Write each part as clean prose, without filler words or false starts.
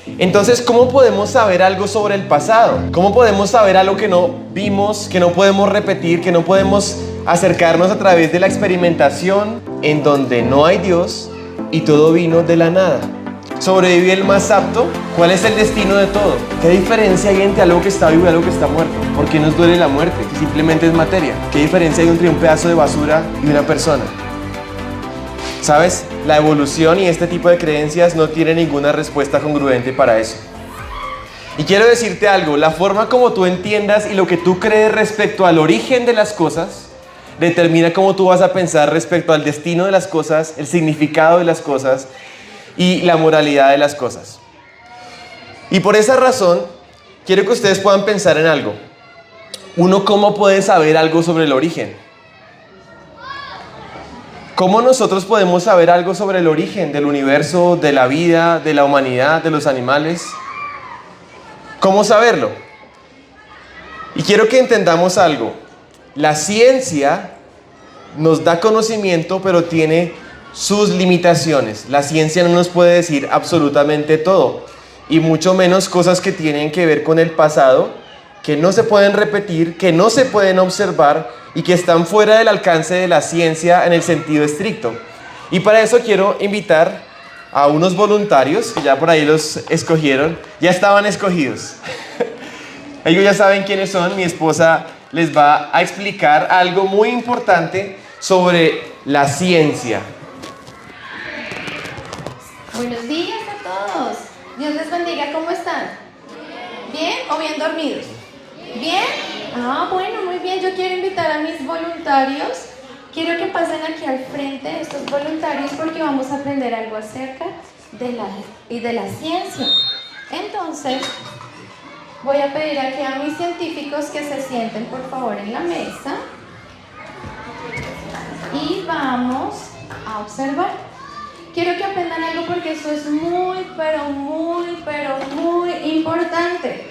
Entonces, ¿cómo podemos saber algo sobre el pasado? ¿Cómo podemos saber algo que no vimos, que no podemos repetir, que no podemos acercarnos a través de la experimentación en donde no hay Dios y todo vino de la nada? ¿Sobrevive el más apto? ¿Cuál es el destino de todo? ¿Qué diferencia hay entre algo que está vivo y algo que está muerto? ¿Por qué nos duele la muerte? Si simplemente es materia. ¿Qué diferencia hay entre un pedazo de basura y una persona? ¿Sabes? La evolución y este tipo de creencias no tiene ninguna respuesta congruente para eso. Y quiero decirte algo, la forma como tú entiendas y lo que tú crees respecto al origen de las cosas determina cómo tú vas a pensar respecto al destino de las cosas, el significado de las cosas y la moralidad de las cosas. Y por esa razón, quiero que ustedes puedan pensar en algo. Uno, ¿cómo puede saber algo sobre el origen? ¿Cómo nosotros podemos saber algo sobre el origen del universo, de la vida, de la humanidad, de los animales? ¿Cómo saberlo? Y quiero que entendamos algo. La ciencia nos da conocimiento, pero tiene sus limitaciones. La ciencia no nos puede decir absolutamente todo, y mucho menos cosas que tienen que ver con el pasado, que no se pueden repetir, que no se pueden observar y que están fuera del alcance de la ciencia en el sentido estricto. Y para eso quiero invitar a unos voluntarios, que ya por ahí los escogieron, ya estaban escogidos. Ellos ya saben quiénes son. Mi esposa les va a explicar algo muy importante sobre la ciencia. Buenos días a todos. Dios les bendiga. ¿Cómo están? ¿Bien o bien dormidos? ¿Bien? Bueno, muy bien. Yo quiero invitar a mis voluntarios. Quiero que pasen aquí al frente estos voluntarios porque vamos a aprender algo acerca de la ciencia. Entonces, voy a pedir aquí a mis científicos que se sienten por favor en la mesa y vamos a observar. Quiero que aprendan algo porque eso es muy importante.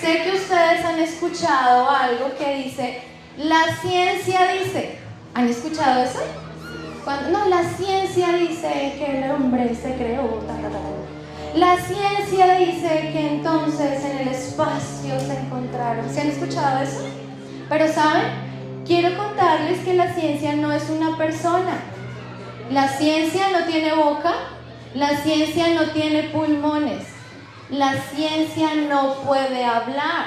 Sé que ustedes han escuchado algo que dice, la ciencia dice. ¿Han escuchado eso? No, la ciencia dice que el hombre se creó, La ciencia dice que entonces en el espacio se encontraron. ¿Se han escuchado eso? Pero ¿saben? Quiero contarles que la ciencia no es una persona. La ciencia no tiene boca, la ciencia no tiene pulmones, la ciencia no puede hablar.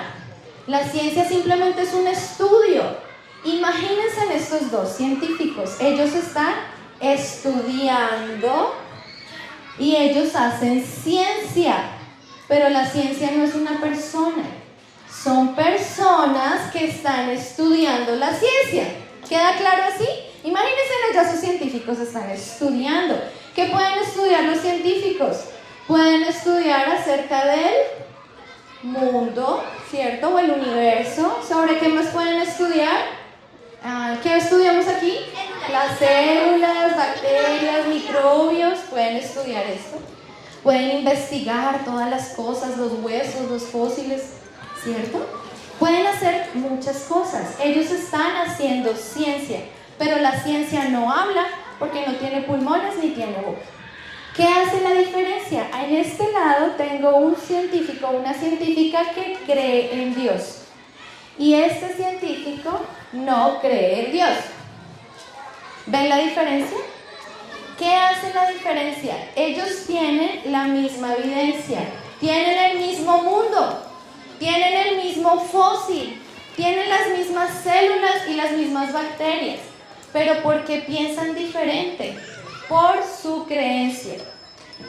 La ciencia simplemente es un estudio. Imagínense en estos dos científicos, ellos están estudiando y ellos hacen ciencia, pero la ciencia no es una persona, son personas que están estudiando la ciencia. ¿Queda claro así? Imagínense ya sus científicos están estudiando. ¿Qué pueden estudiar los científicos? Pueden estudiar acerca del mundo, ¿cierto? O el universo. ¿Sobre qué más pueden estudiar? ¿Qué estudiamos aquí? Las células, bacterias, microbios. Pueden estudiar esto. Pueden investigar todas las cosas, los huesos, los fósiles, ¿cierto? Pueden hacer muchas cosas. Ellos están haciendo ciencia, pero la ciencia no habla porque no tiene pulmones ni tiene boca. ¿Qué hace la diferencia? En este lado tengo un científico, una científica que cree en Dios. Y este científico no cree en Dios. ¿Ven la diferencia? ¿Qué hace la diferencia? Ellos tienen la misma evidencia, tienen el mismo mundo, tienen el mismo fósil, tienen las mismas células y las mismas bacterias. Pero ¿por qué piensan diferente? Por su creencia.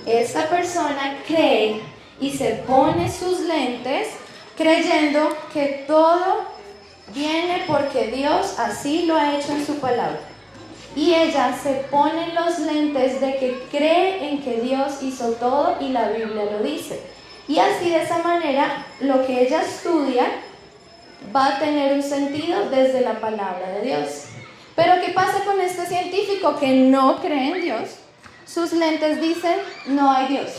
Esta persona cree y se pone sus lentes creyendo que todo viene porque Dios así lo ha hecho en su palabra. Y ella se pone los lentes de que cree en que Dios hizo todo y la Biblia lo dice. Y así de esa manera lo que ella estudia va a tener un sentido desde la palabra de Dios. Pero ¿qué pasa con este científico que no cree en Dios? Sus lentes dicen, no hay Dios.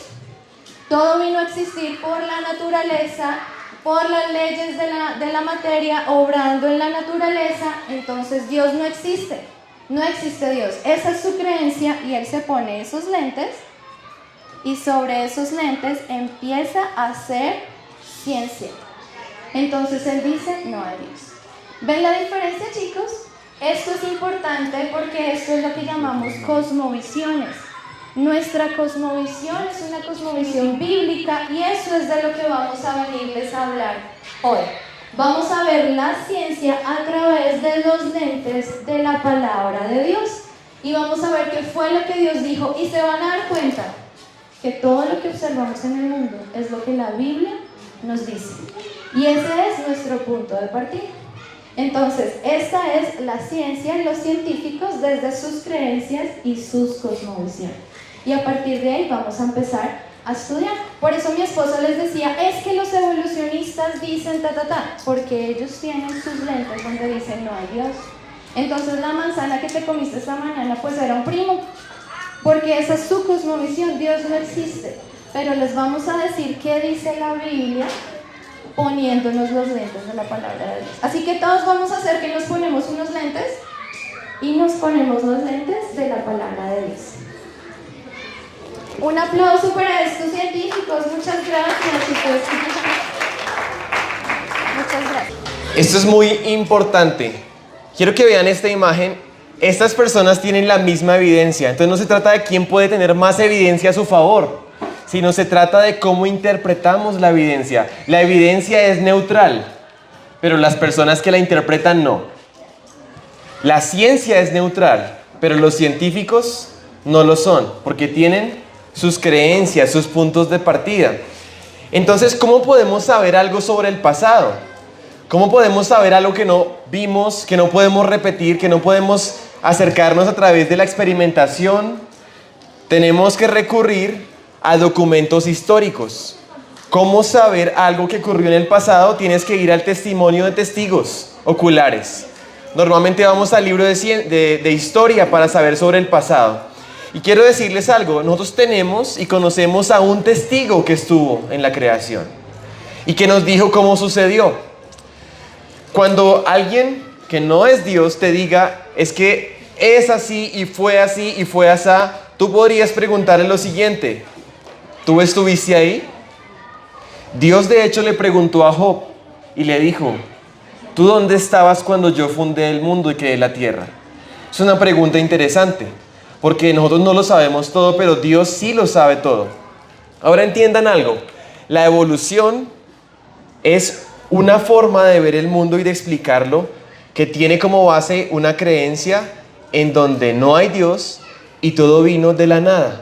Todo vino a existir por la naturaleza, por las leyes de la materia, obrando en la naturaleza, entonces Dios no existe. No existe Dios. Esa es su creencia y él se pone esos lentes y sobre esos lentes empieza a hacer ciencia. Entonces él dice, no hay Dios. ¿Ven la diferencia, chicos? Esto es importante porque esto es lo que llamamos cosmovisiones. Nuestra cosmovisión es una cosmovisión bíblica y eso es de lo que vamos a venirles a hablar hoy. Vamos a ver la ciencia a través de los lentes de la palabra de Dios y vamos a ver qué fue lo que Dios dijo y se van a dar cuenta que todo lo que observamos en el mundo es lo que la Biblia nos dice y ese es nuestro punto de partida. Entonces, esta es la ciencia y los científicos desde sus creencias y sus cosmovisiones. Y a partir de ahí vamos a empezar a estudiar. Por eso mi esposo les decía, es que los evolucionistas dicen porque ellos tienen sus lentes donde dicen no hay Dios. Entonces la manzana que te comiste esta mañana pues era un primo, porque esa es su cosmovisión, Dios no existe. Pero les vamos a decir qué dice la Biblia poniéndonos los lentes de la palabra de Dios. Así que todos vamos a hacer que nos ponemos unos lentes y nos ponemos los lentes de la palabra de Dios. Un aplauso para estos científicos. Muchas gracias, chicos. Muchas gracias. Esto es muy importante. Quiero que vean esta imagen. Estas personas tienen la misma evidencia. Entonces no se trata de quién puede tener más evidencia a su favor, sino se trata de cómo interpretamos la evidencia. La evidencia es neutral, pero las personas que la interpretan no. La ciencia es neutral, pero los científicos no lo son, porque tienen sus creencias, sus puntos de partida. Entonces, ¿cómo podemos saber algo sobre el pasado? ¿Cómo podemos saber algo que no vimos, que no podemos repetir, que no podemos acercarnos a través de la experimentación? Tenemos que recurrir a documentos históricos. ¿Cómo saber algo que ocurrió en el pasado? Tienes que ir al testimonio de testigos oculares. Normalmente vamos al libro de historia para saber sobre el pasado. Y quiero decirles algo, nosotros tenemos y conocemos a un testigo que estuvo en la creación y que nos dijo cómo sucedió. Cuando alguien que no es Dios te diga, es que es así y fue así y fue así, tú podrías preguntarle lo siguiente, ¿tú estuviste ahí? Dios de hecho le preguntó a Job y le dijo, ¿tú dónde estabas cuando yo fundé el mundo y creé la tierra? Es una pregunta interesante, porque nosotros no lo sabemos todo, pero Dios sí lo sabe todo. Ahora entiendan algo, la evolución es una forma de ver el mundo y de explicarlo que tiene como base una creencia en donde no hay Dios y todo vino de la nada.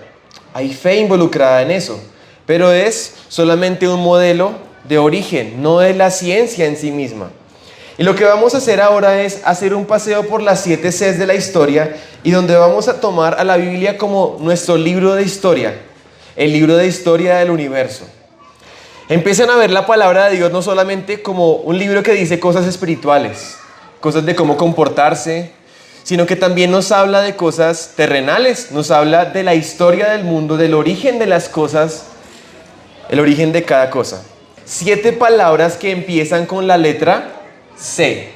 Hay fe involucrada en eso, pero es solamente un modelo de origen, no de la ciencia en sí misma. Y lo que vamos a hacer ahora es hacer un paseo por las 7 Cs de la historia y donde vamos a tomar a la Biblia como nuestro libro de historia, el libro de historia del universo. Empiezan a ver la palabra de Dios no solamente como un libro que dice cosas espirituales, cosas de cómo comportarse, sino que también nos habla de cosas terrenales, nos habla de la historia del mundo, del origen de las cosas, el origen de cada cosa. 7 palabras que empiezan con la letra C.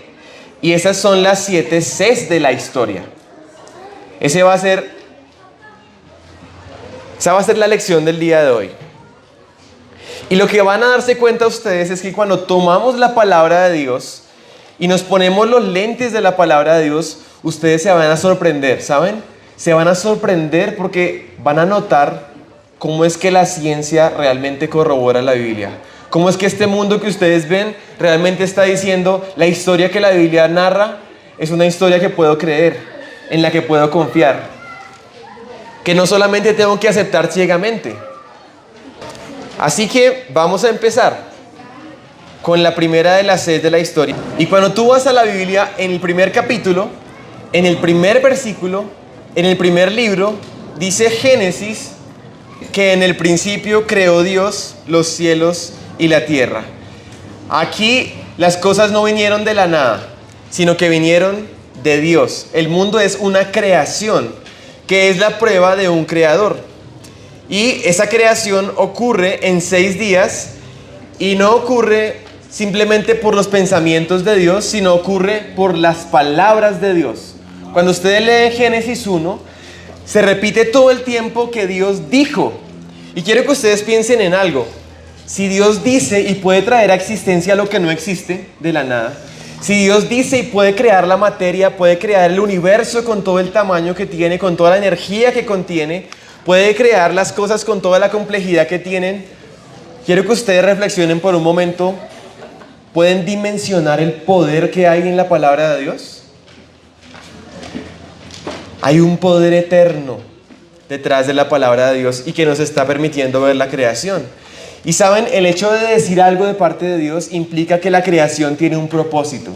Y esas son las 7 Cs de la historia. Esa va a ser la lección del día de hoy. Y lo que van a darse cuenta ustedes es que cuando tomamos la palabra de Dios y nos ponemos los lentes de la palabra de Dios, ustedes se van a sorprender, ¿saben? Se van a sorprender porque van a notar cómo es que la ciencia realmente corrobora la Biblia. Cómo es que este mundo que ustedes ven realmente está diciendo la historia que la Biblia narra es una historia que puedo creer, en la que puedo confiar. Que no solamente tengo que aceptar ciegamente. Así que vamos a empezar con la primera de las Cs de la historia. Y cuando tú vas a la Biblia, en el primer capítulo, en el primer versículo, en el primer libro, dice Génesis que en el principio creó Dios los cielos y la tierra. Aquí las cosas no vinieron de la nada, sino que vinieron de Dios. El mundo es una creación, que es la prueba de un creador. Y esa creación ocurre en 6 días y no ocurre simplemente por los pensamientos de Dios, sino ocurre por las palabras de Dios. Cuando ustedes leen Génesis 1, se repite todo el tiempo que Dios dijo. Y quiero que ustedes piensen en algo. Si Dios dice y puede traer a existencia lo que no existe de la nada, si Dios dice y puede crear la materia, puede crear el universo con todo el tamaño que tiene, con toda la energía que contiene, puede crear las cosas con toda la complejidad que tienen, quiero que ustedes reflexionen por un momento. ¿Pueden dimensionar el poder que hay en la palabra de Dios? Hay un poder eterno detrás de la palabra de Dios y que nos está permitiendo ver la creación. Y saben, el hecho de decir algo de parte de Dios implica que la creación tiene un propósito.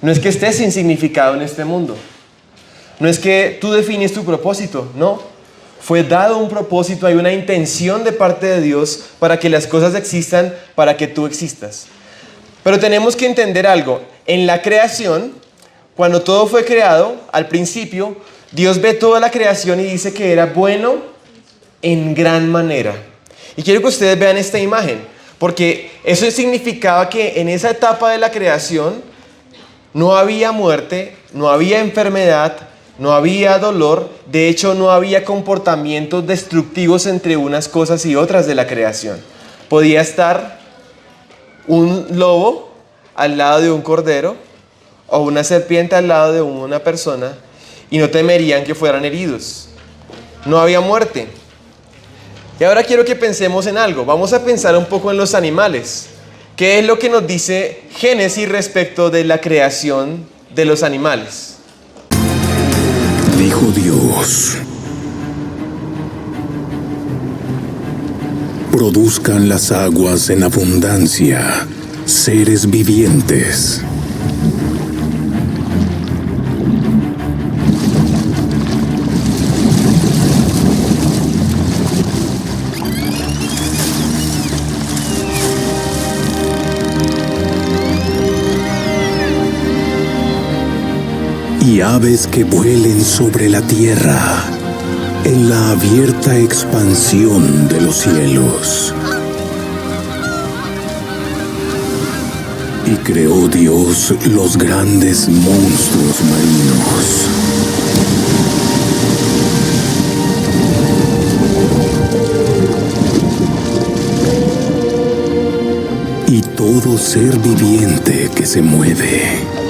No es que estés sin significado en este mundo. No es que tú defines tu propósito, no. Fue dado un propósito, hay una intención de parte de Dios para que las cosas existan, para que tú existas. Pero tenemos que entender algo. En la creación, cuando todo fue creado, al principio, Dios ve toda la creación y dice que era bueno en gran manera. Y quiero que ustedes vean esta imagen, porque eso significaba que en esa etapa de la creación no había muerte, no había enfermedad, no había dolor. De hecho, no había comportamientos destructivos entre unas cosas y otras de la creación. Podía estar un lobo al lado de un cordero o una serpiente al lado de una persona y no temerían que fueran heridos. No había muerte. Y ahora quiero que pensemos en algo. Vamos a pensar un poco en los animales. ¿Qué es lo que nos dice Génesis respecto de la creación de los animales? Dijo Dios: produzcan las aguas en abundancia seres vivientes. Y aves que vuelen sobre la tierra, en la abierta expansión de los cielos. Y creó Dios los grandes monstruos marinos. Y todo ser viviente que se mueve.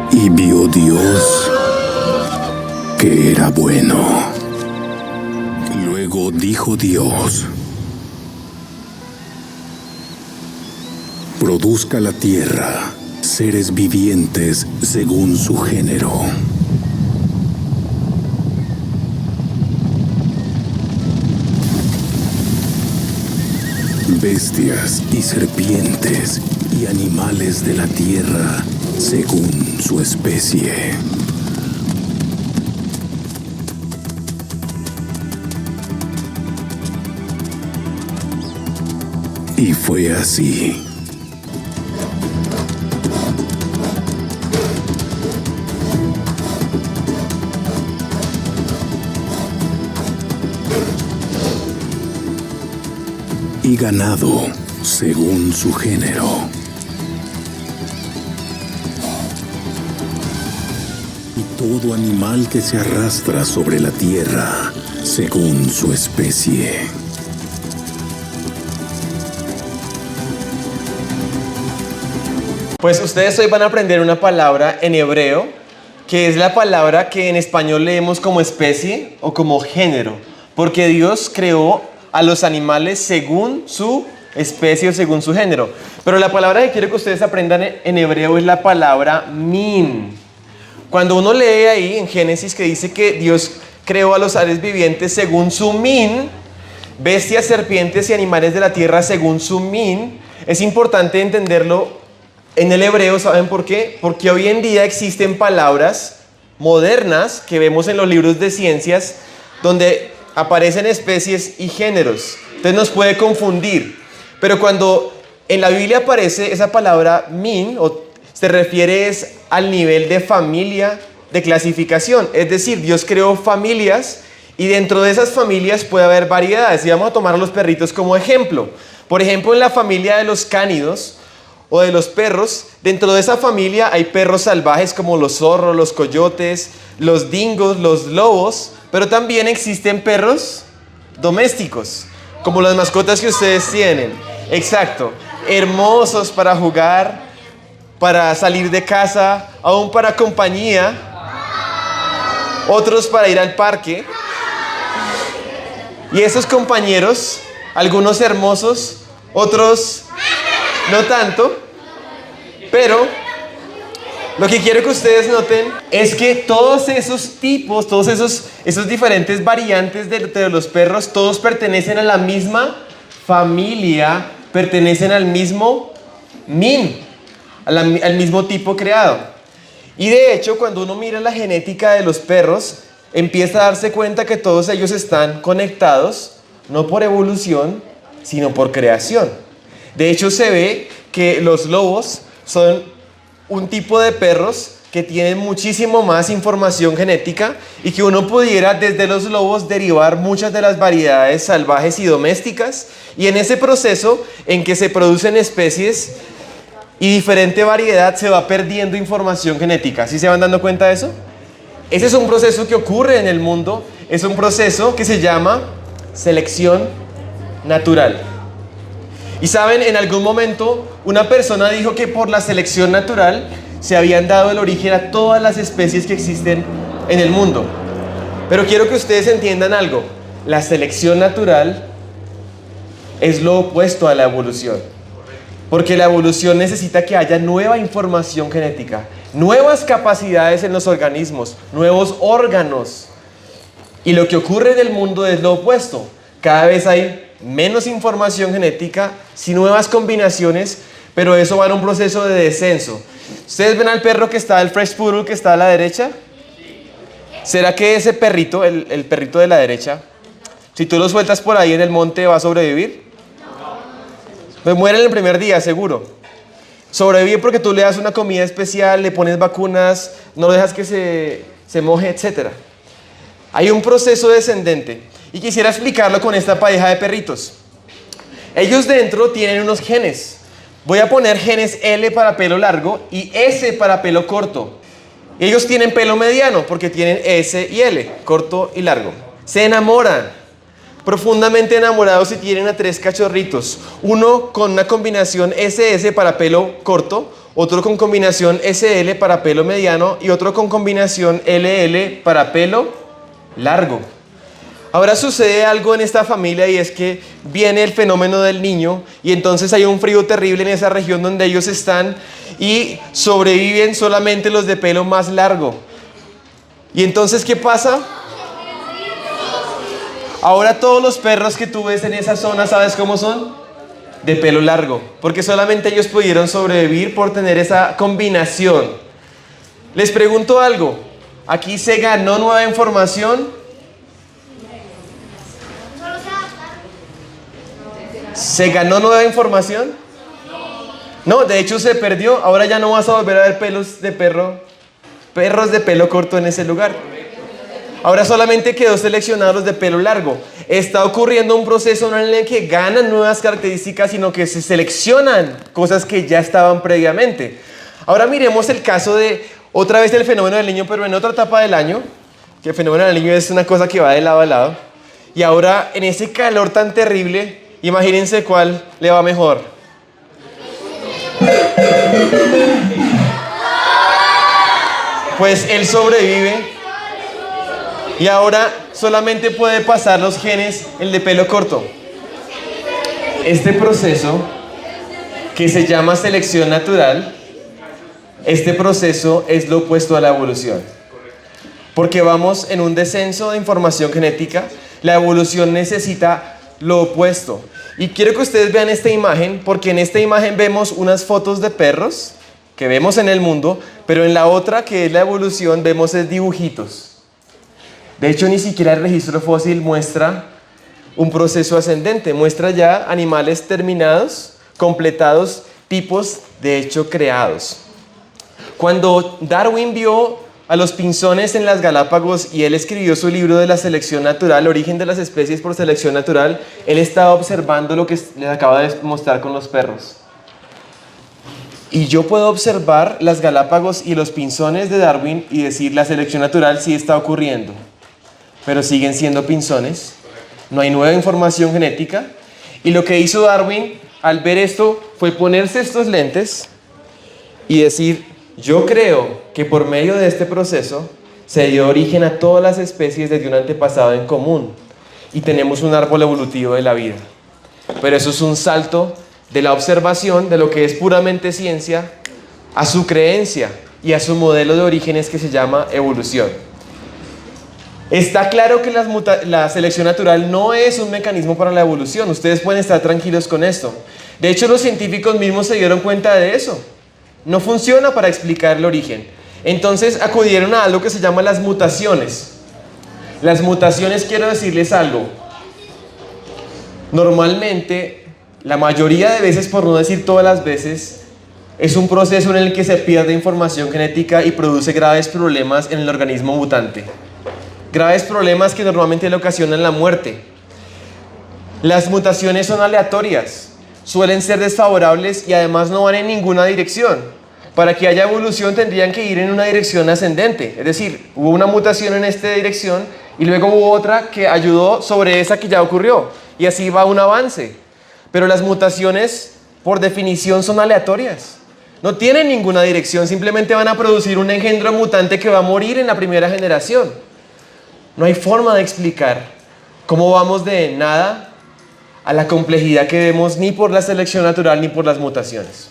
Y vio Dios que era bueno. Luego dijo Dios: produzca la tierra seres vivientes según su género. Bestias y serpientes y animales de la tierra según su especie. Y fue así. Y ganado según su género. Y todo animal que se arrastra sobre la tierra según su especie. Pues ustedes hoy van a aprender una palabra en hebreo, que es la palabra que en español leemos como especie o como género, porque Dios creó a los animales según su especie o según su género. Pero la palabra que quiero que ustedes aprendan en hebreo es la palabra min. Cuando uno lee ahí en Génesis que dice que Dios creó a los seres vivientes según su min, bestias, serpientes y animales de la tierra según su min, es importante entenderlo en el hebreo. ¿Saben por qué? Porque hoy en día existen palabras modernas que vemos en los libros de ciencias donde aparecen especies y géneros. Entonces nos puede confundir. Pero cuando en la Biblia aparece esa palabra min, o se refiere al nivel de familia, de clasificación. Es decir, Dios creó familias y dentro de esas familias puede haber variedades. Y vamos a tomar a los perritos como ejemplo. Por ejemplo, en la familia de los cánidos o de los perros, dentro de esa familia hay perros salvajes como los zorros, los coyotes, los dingos, los lobos, pero también existen perros domésticos, como las mascotas que ustedes tienen. Exacto, hermosos para jugar, para salir de casa, aún para compañía, otros para ir al parque. Y esos compañeros, algunos hermosos, otros no tanto, pero lo que quiero que ustedes noten es que todos esos tipos, todos esos diferentes variantes de los perros, todos pertenecen a la misma familia, pertenecen al mismo al mismo tipo creado. Y de hecho, cuando uno mira la genética de los perros, empieza a darse cuenta que todos ellos están conectados, no por evolución, sino por creación. De hecho, se ve que los lobos son un tipo de perros que tienen muchísimo más información genética y que uno pudiera desde los lobos derivar muchas de las variedades salvajes y domésticas. Y en ese proceso en que se producen especies y diferente variedad, se va perdiendo información genética. ¿Sí se van dando cuenta de eso? Ese es un proceso que ocurre en el mundo, es un proceso que se llama selección natural. Y saben, en algún momento una persona dijo que por la selección natural se habían dado el origen a todas las especies que existen en el mundo. Pero quiero que ustedes entiendan algo, la selección natural es lo opuesto a la evolución. Porque la evolución necesita que haya nueva información genética, nuevas capacidades en los organismos, nuevos órganos. Y lo que ocurre en el mundo es lo opuesto. Cada vez hay menos información genética, sin nuevas combinaciones, pero eso va en un proceso de descenso. ¿Ustedes ven al perro que está, el Fresh Poodle que está a la derecha? ¿Será que ese perrito, el perrito de la derecha, si tú lo sueltas por ahí en el monte, va a sobrevivir? Pues muere en el primer día, seguro. Sobrevive porque tú le das una comida especial, le pones vacunas, no dejas que se moje, etc. Hay un proceso descendente. Y quisiera explicarlo con esta pareja de perritos. Ellos dentro tienen unos genes. Voy a poner genes L para pelo largo y S para pelo corto. Ellos tienen pelo mediano porque tienen S y L, corto y largo. Se enamoran. Profundamente enamorados y tienen a 3 cachorritos. Uno con una combinación SS para pelo corto, otro con combinación SL para pelo mediano y otro con combinación LL para pelo largo. Ahora sucede algo en esta familia y es que viene el fenómeno del niño y entonces hay un frío terrible en esa región donde ellos están y sobreviven solamente los de pelo más largo. Y entonces, ¿qué pasa? Ahora todos los perros que tú ves en esa zona, ¿sabes cómo son? De pelo largo, porque solamente ellos pudieron sobrevivir por tener esa combinación. Les pregunto algo, ¿aquí se ganó nueva información? ¿Se ganó nueva información? No, de hecho se perdió, ahora ya no vas a volver a ver perros de pelo corto en ese lugar. Ahora solamente quedó seleccionados los de pelo largo. Está ocurriendo un proceso no en el que ganan nuevas características, sino que se seleccionan cosas que ya estaban previamente. Ahora miremos el caso de, otra vez el fenómeno del niño, pero en otra etapa del año, que el fenómeno del niño es una cosa que va de lado a lado. Y ahora en ese calor tan terrible, imagínense cuál le va mejor. Pues él sobrevive. Y ahora solamente puede pasar los genes el de pelo corto. Este proceso, que se llama selección natural, este proceso es lo opuesto a la evolución. Porque vamos en un descenso de información genética, la evolución necesita lo opuesto. Y quiero que ustedes vean esta imagen, porque en esta imagen vemos unas fotos de perros que vemos en el mundo, pero en la otra, que es la evolución, vemos es dibujitos. De hecho, ni siquiera el registro fósil muestra un proceso ascendente, muestra ya animales terminados, completados, tipos de hecho creados. Cuando Darwin vio a los pinzones en las Galápagos y él escribió su libro de la selección natural, Origen de las especies por selección natural, él estaba observando lo que les acabo de mostrar con los perros. Y yo puedo observar las Galápagos y los pinzones de Darwin y decir, la selección natural sí está ocurriendo, pero siguen siendo pinzones, no hay nueva información genética. Y lo que hizo Darwin al ver esto fue ponerse estos lentes y decir, yo creo que por medio de este proceso se dio origen a todas las especies desde un antepasado en común y tenemos un árbol evolutivo de la vida. Pero eso es un salto de la observación de lo que es puramente ciencia a su creencia y a su modelo de orígenes que se llama evolución. Está claro que la selección natural no es un mecanismo para la evolución. Ustedes pueden estar tranquilos con esto. De hecho, los científicos mismos se dieron cuenta de eso. No funciona para explicar el origen. Entonces acudieron a algo que se llama las mutaciones. Las mutaciones, quiero decirles algo. Normalmente, la mayoría de veces, por no decir todas las veces, es un proceso en el que se pierde información genética y produce graves problemas en el organismo mutante. Graves problemas que normalmente le ocasionan la muerte. Las mutaciones son aleatorias, suelen ser desfavorables y además no van en ninguna dirección. Para que haya evolución tendrían que ir en una dirección ascendente. Es decir, hubo una mutación en esta dirección y luego hubo otra que ayudó sobre esa que ya ocurrió. Y así va un avance. Pero las mutaciones, por definición, son aleatorias. No tienen ninguna dirección, simplemente van a producir un engendro mutante que va a morir en la primera generación. No hay forma de explicar cómo vamos de nada a la complejidad que vemos ni por la selección natural ni por las mutaciones.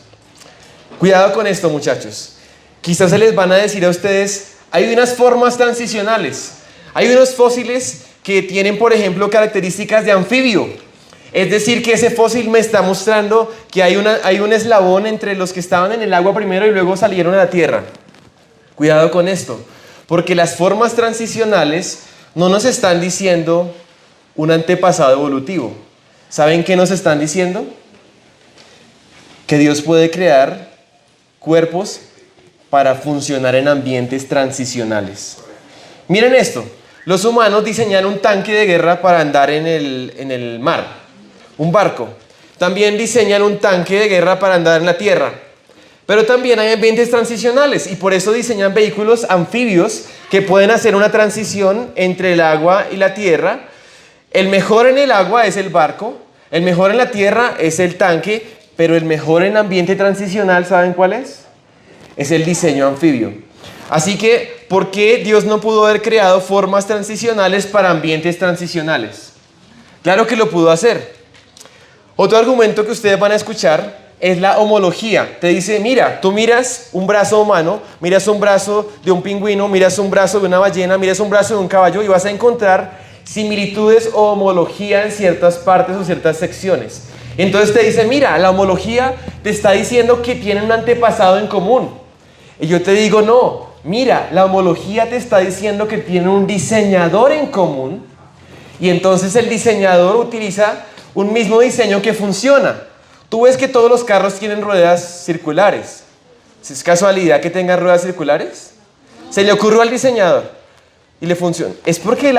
Cuidado con esto, muchachos. Quizás se les van a decir a ustedes, hay unas formas transicionales. Hay unos fósiles que tienen, por ejemplo, características de anfibio. Es decir, que ese fósil me está mostrando que hay un eslabón entre los que estaban en el agua primero y luego salieron a la tierra. Cuidado con esto, porque las formas transicionales no nos están diciendo un antepasado evolutivo. ¿Saben qué nos están diciendo? Que Dios puede crear cuerpos para funcionar en ambientes transicionales. Miren esto, los humanos diseñaron un tanque de guerra para andar en el mar, un barco. También diseñan un tanque de guerra para andar en la tierra. Pero también hay ambientes transicionales y por eso diseñan vehículos anfibios que pueden hacer una transición entre el agua y la tierra. El mejor en el agua es el barco, el mejor en la tierra es el tanque, pero el mejor en ambiente transicional, ¿saben cuál es? Es el diseño anfibio. Así que, ¿por qué Dios no pudo haber creado formas transicionales para ambientes transicionales? Claro que lo pudo hacer. Otro argumento que ustedes van a escuchar es la homología. Te dice, mira, tú miras un brazo humano, miras un brazo de un pingüino, miras un brazo de una ballena, miras un brazo de un caballo y vas a encontrar similitudes o homología en ciertas partes o ciertas secciones. Entonces te dice, mira, la homología te está diciendo que tienen un antepasado en común. Y yo te digo, no, mira, la homología te está diciendo que tienen un diseñador en común. Y entonces el diseñador utiliza un mismo diseño que funciona. Tú ves que todos los carros tienen ruedas circulares. ¿Es casualidad que tengan ruedas circulares? Se le ocurrió al diseñador y le funciona. Es porque el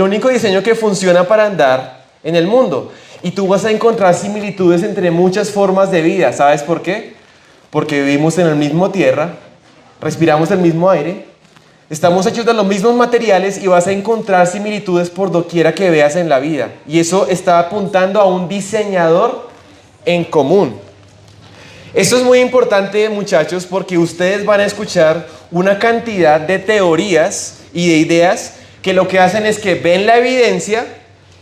único diseño que funciona para andar en el mundo. Y tú vas a encontrar similitudes entre muchas formas de vida. ¿Sabes por qué? Porque vivimos en la misma tierra, respiramos el mismo aire, estamos hechos de los mismos materiales y vas a encontrar similitudes por doquiera que veas en la vida. Y eso está apuntando a un diseñador en común. Esto es muy importante, muchachos, porque ustedes van a escuchar una cantidad de teorías y de ideas que lo que hacen es que ven la evidencia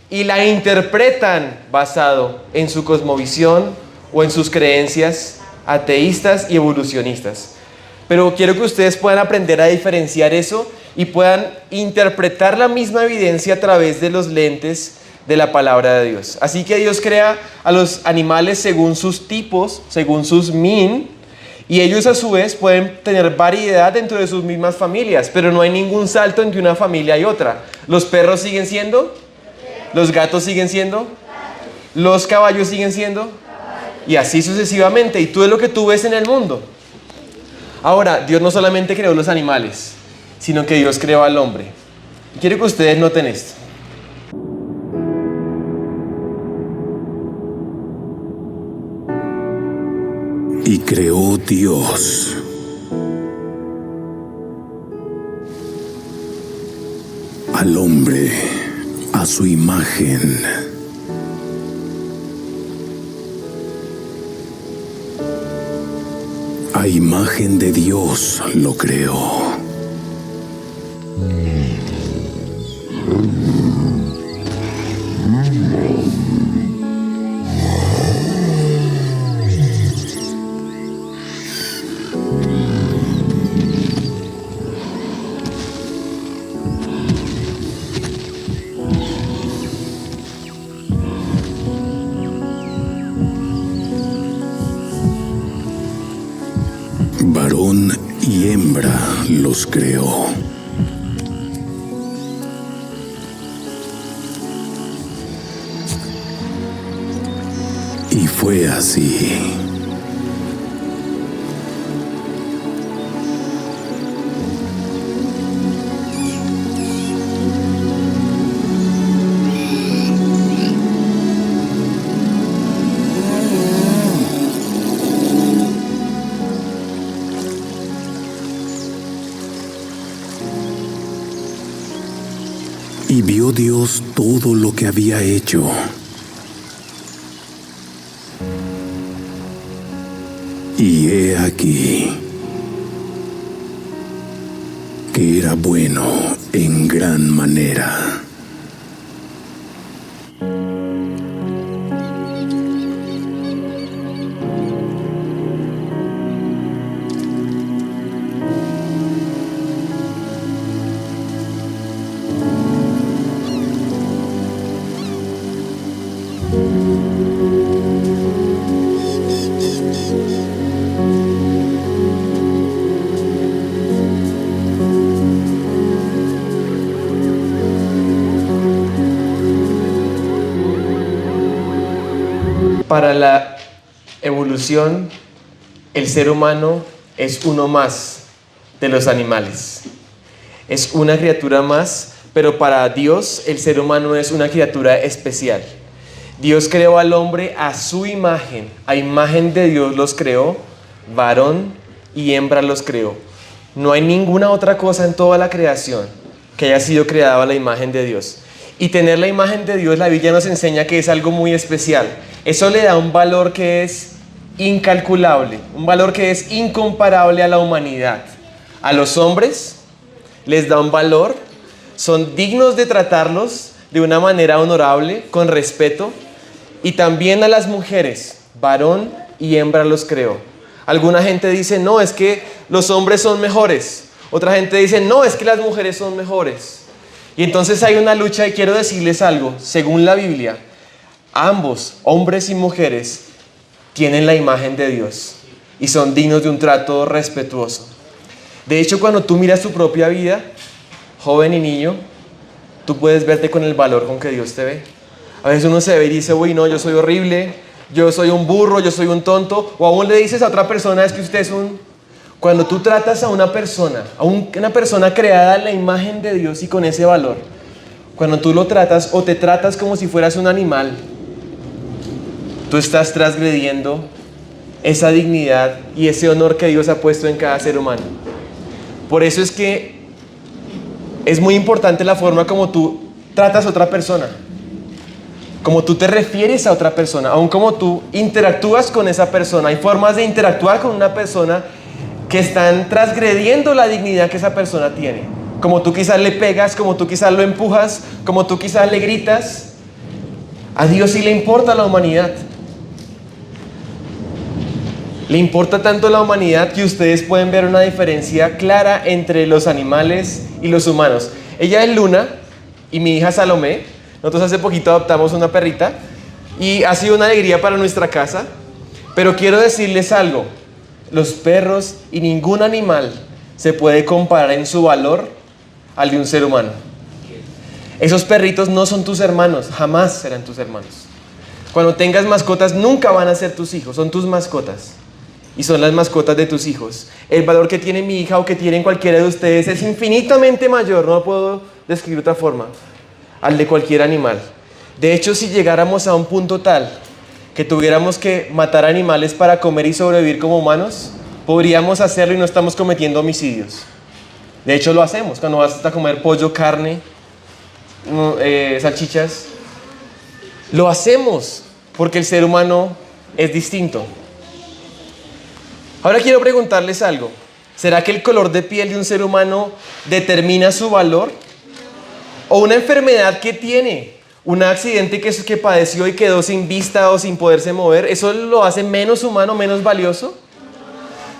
y la interpretan basado en su cosmovisión o en sus creencias ateístas y evolucionistas. Pero quiero que ustedes puedan aprender a diferenciar eso y puedan interpretar la misma evidencia a través de los lentes de la palabra de Dios. Así que Dios crea a los animales según sus tipos, según sus min, y ellos a su vez pueden tener variedad dentro de sus mismas familias, pero no hay ningún salto entre una familia y otra. Los perros siguen siendo, los gatos siguen siendo, los caballos siguen siendo, y así sucesivamente. Y tú es lo que tú ves en el mundo. Ahora, Dios no solamente creó los animales, sino que Dios creó al hombre. Y quiero que ustedes noten esto. Y creó Dios al hombre a su imagen. A imagen de Dios lo creó. Varón y hembra los creó. Y fue así. Y vio Dios todo lo que había hecho. Y he aquí que era bueno en gran manera. Para la evolución, el ser humano es uno más de los animales. Es una criatura más, pero para Dios el ser humano es una criatura especial. Dios creó al hombre a su imagen. A imagen de Dios los creó, varón y hembra los creó. No hay ninguna otra cosa en toda la creación que haya sido creada a la imagen de Dios. Y tener la imagen de Dios, la Biblia nos enseña que es algo muy especial. Eso le da un valor que es incalculable, un valor que es incomparable a la humanidad. A los hombres les da un valor, son dignos de tratarlos de una manera honorable, con respeto, y también a las mujeres, varón y hembra los creó. Alguna gente dice, no, es que los hombres son mejores. Otra gente dice, no, es que las mujeres son mejores. Y entonces hay una lucha y quiero decirles algo. Según la Biblia, ambos, hombres y mujeres, tienen la imagen de Dios y son dignos de un trato respetuoso. De hecho, cuando tú miras tu propia vida, joven y niño, tú puedes verte con el valor con que Dios te ve. A veces uno se ve y dice, uy, no, yo soy horrible, yo soy un burro, yo soy un tonto. O aún le dices a otra persona, es que usted es un... Cuando tú tratas a una persona creada a la imagen de Dios y con ese valor, cuando tú lo tratas o te tratas como si fueras un animal, tú estás transgrediendo esa dignidad y ese honor que Dios ha puesto en cada ser humano. Por eso es que es muy importante la forma como tú tratas a otra persona, como tú te refieres a otra persona, aun como tú interactúas con esa persona. Hay formas de interactuar con una persona que están transgrediendo la dignidad que esa persona tiene. Como tú quizás le pegas, como tú quizás lo empujas, como tú quizás le gritas. A Dios sí le importa la humanidad. Le importa tanto la humanidad que ustedes pueden ver una diferencia clara entre los animales y los humanos. Ella es Luna y mi hija Salomé. Nosotros hace poquito adoptamos una perrita y ha sido una alegría para nuestra casa. Pero quiero decirles algo. Los perros y ningún animal se puede comparar en su valor al de un ser humano. Esos perritos no son tus hermanos, jamás serán tus hermanos. Cuando tengas mascotas, nunca van a ser tus hijos, son tus mascotas. Y son las mascotas de tus hijos. El valor que tiene mi hija o que tienen cualquiera de ustedes es infinitamente mayor, no lo puedo describir de otra forma, al de cualquier animal. De hecho, si llegáramos a un punto tal que tuviéramos que matar animales para comer y sobrevivir como humanos, podríamos hacerlo y no estamos cometiendo homicidios. De hecho lo hacemos cuando vas a comer pollo, carne, salchichas. Lo hacemos porque el ser humano es distinto. Ahora quiero preguntarles algo. ¿Será que el color de piel de un ser humano determina su valor? ¿O una enfermedad que tiene? ¿Un accidente que padeció y quedó sin vista o sin poderse mover? ¿Eso lo hace menos humano, menos valioso?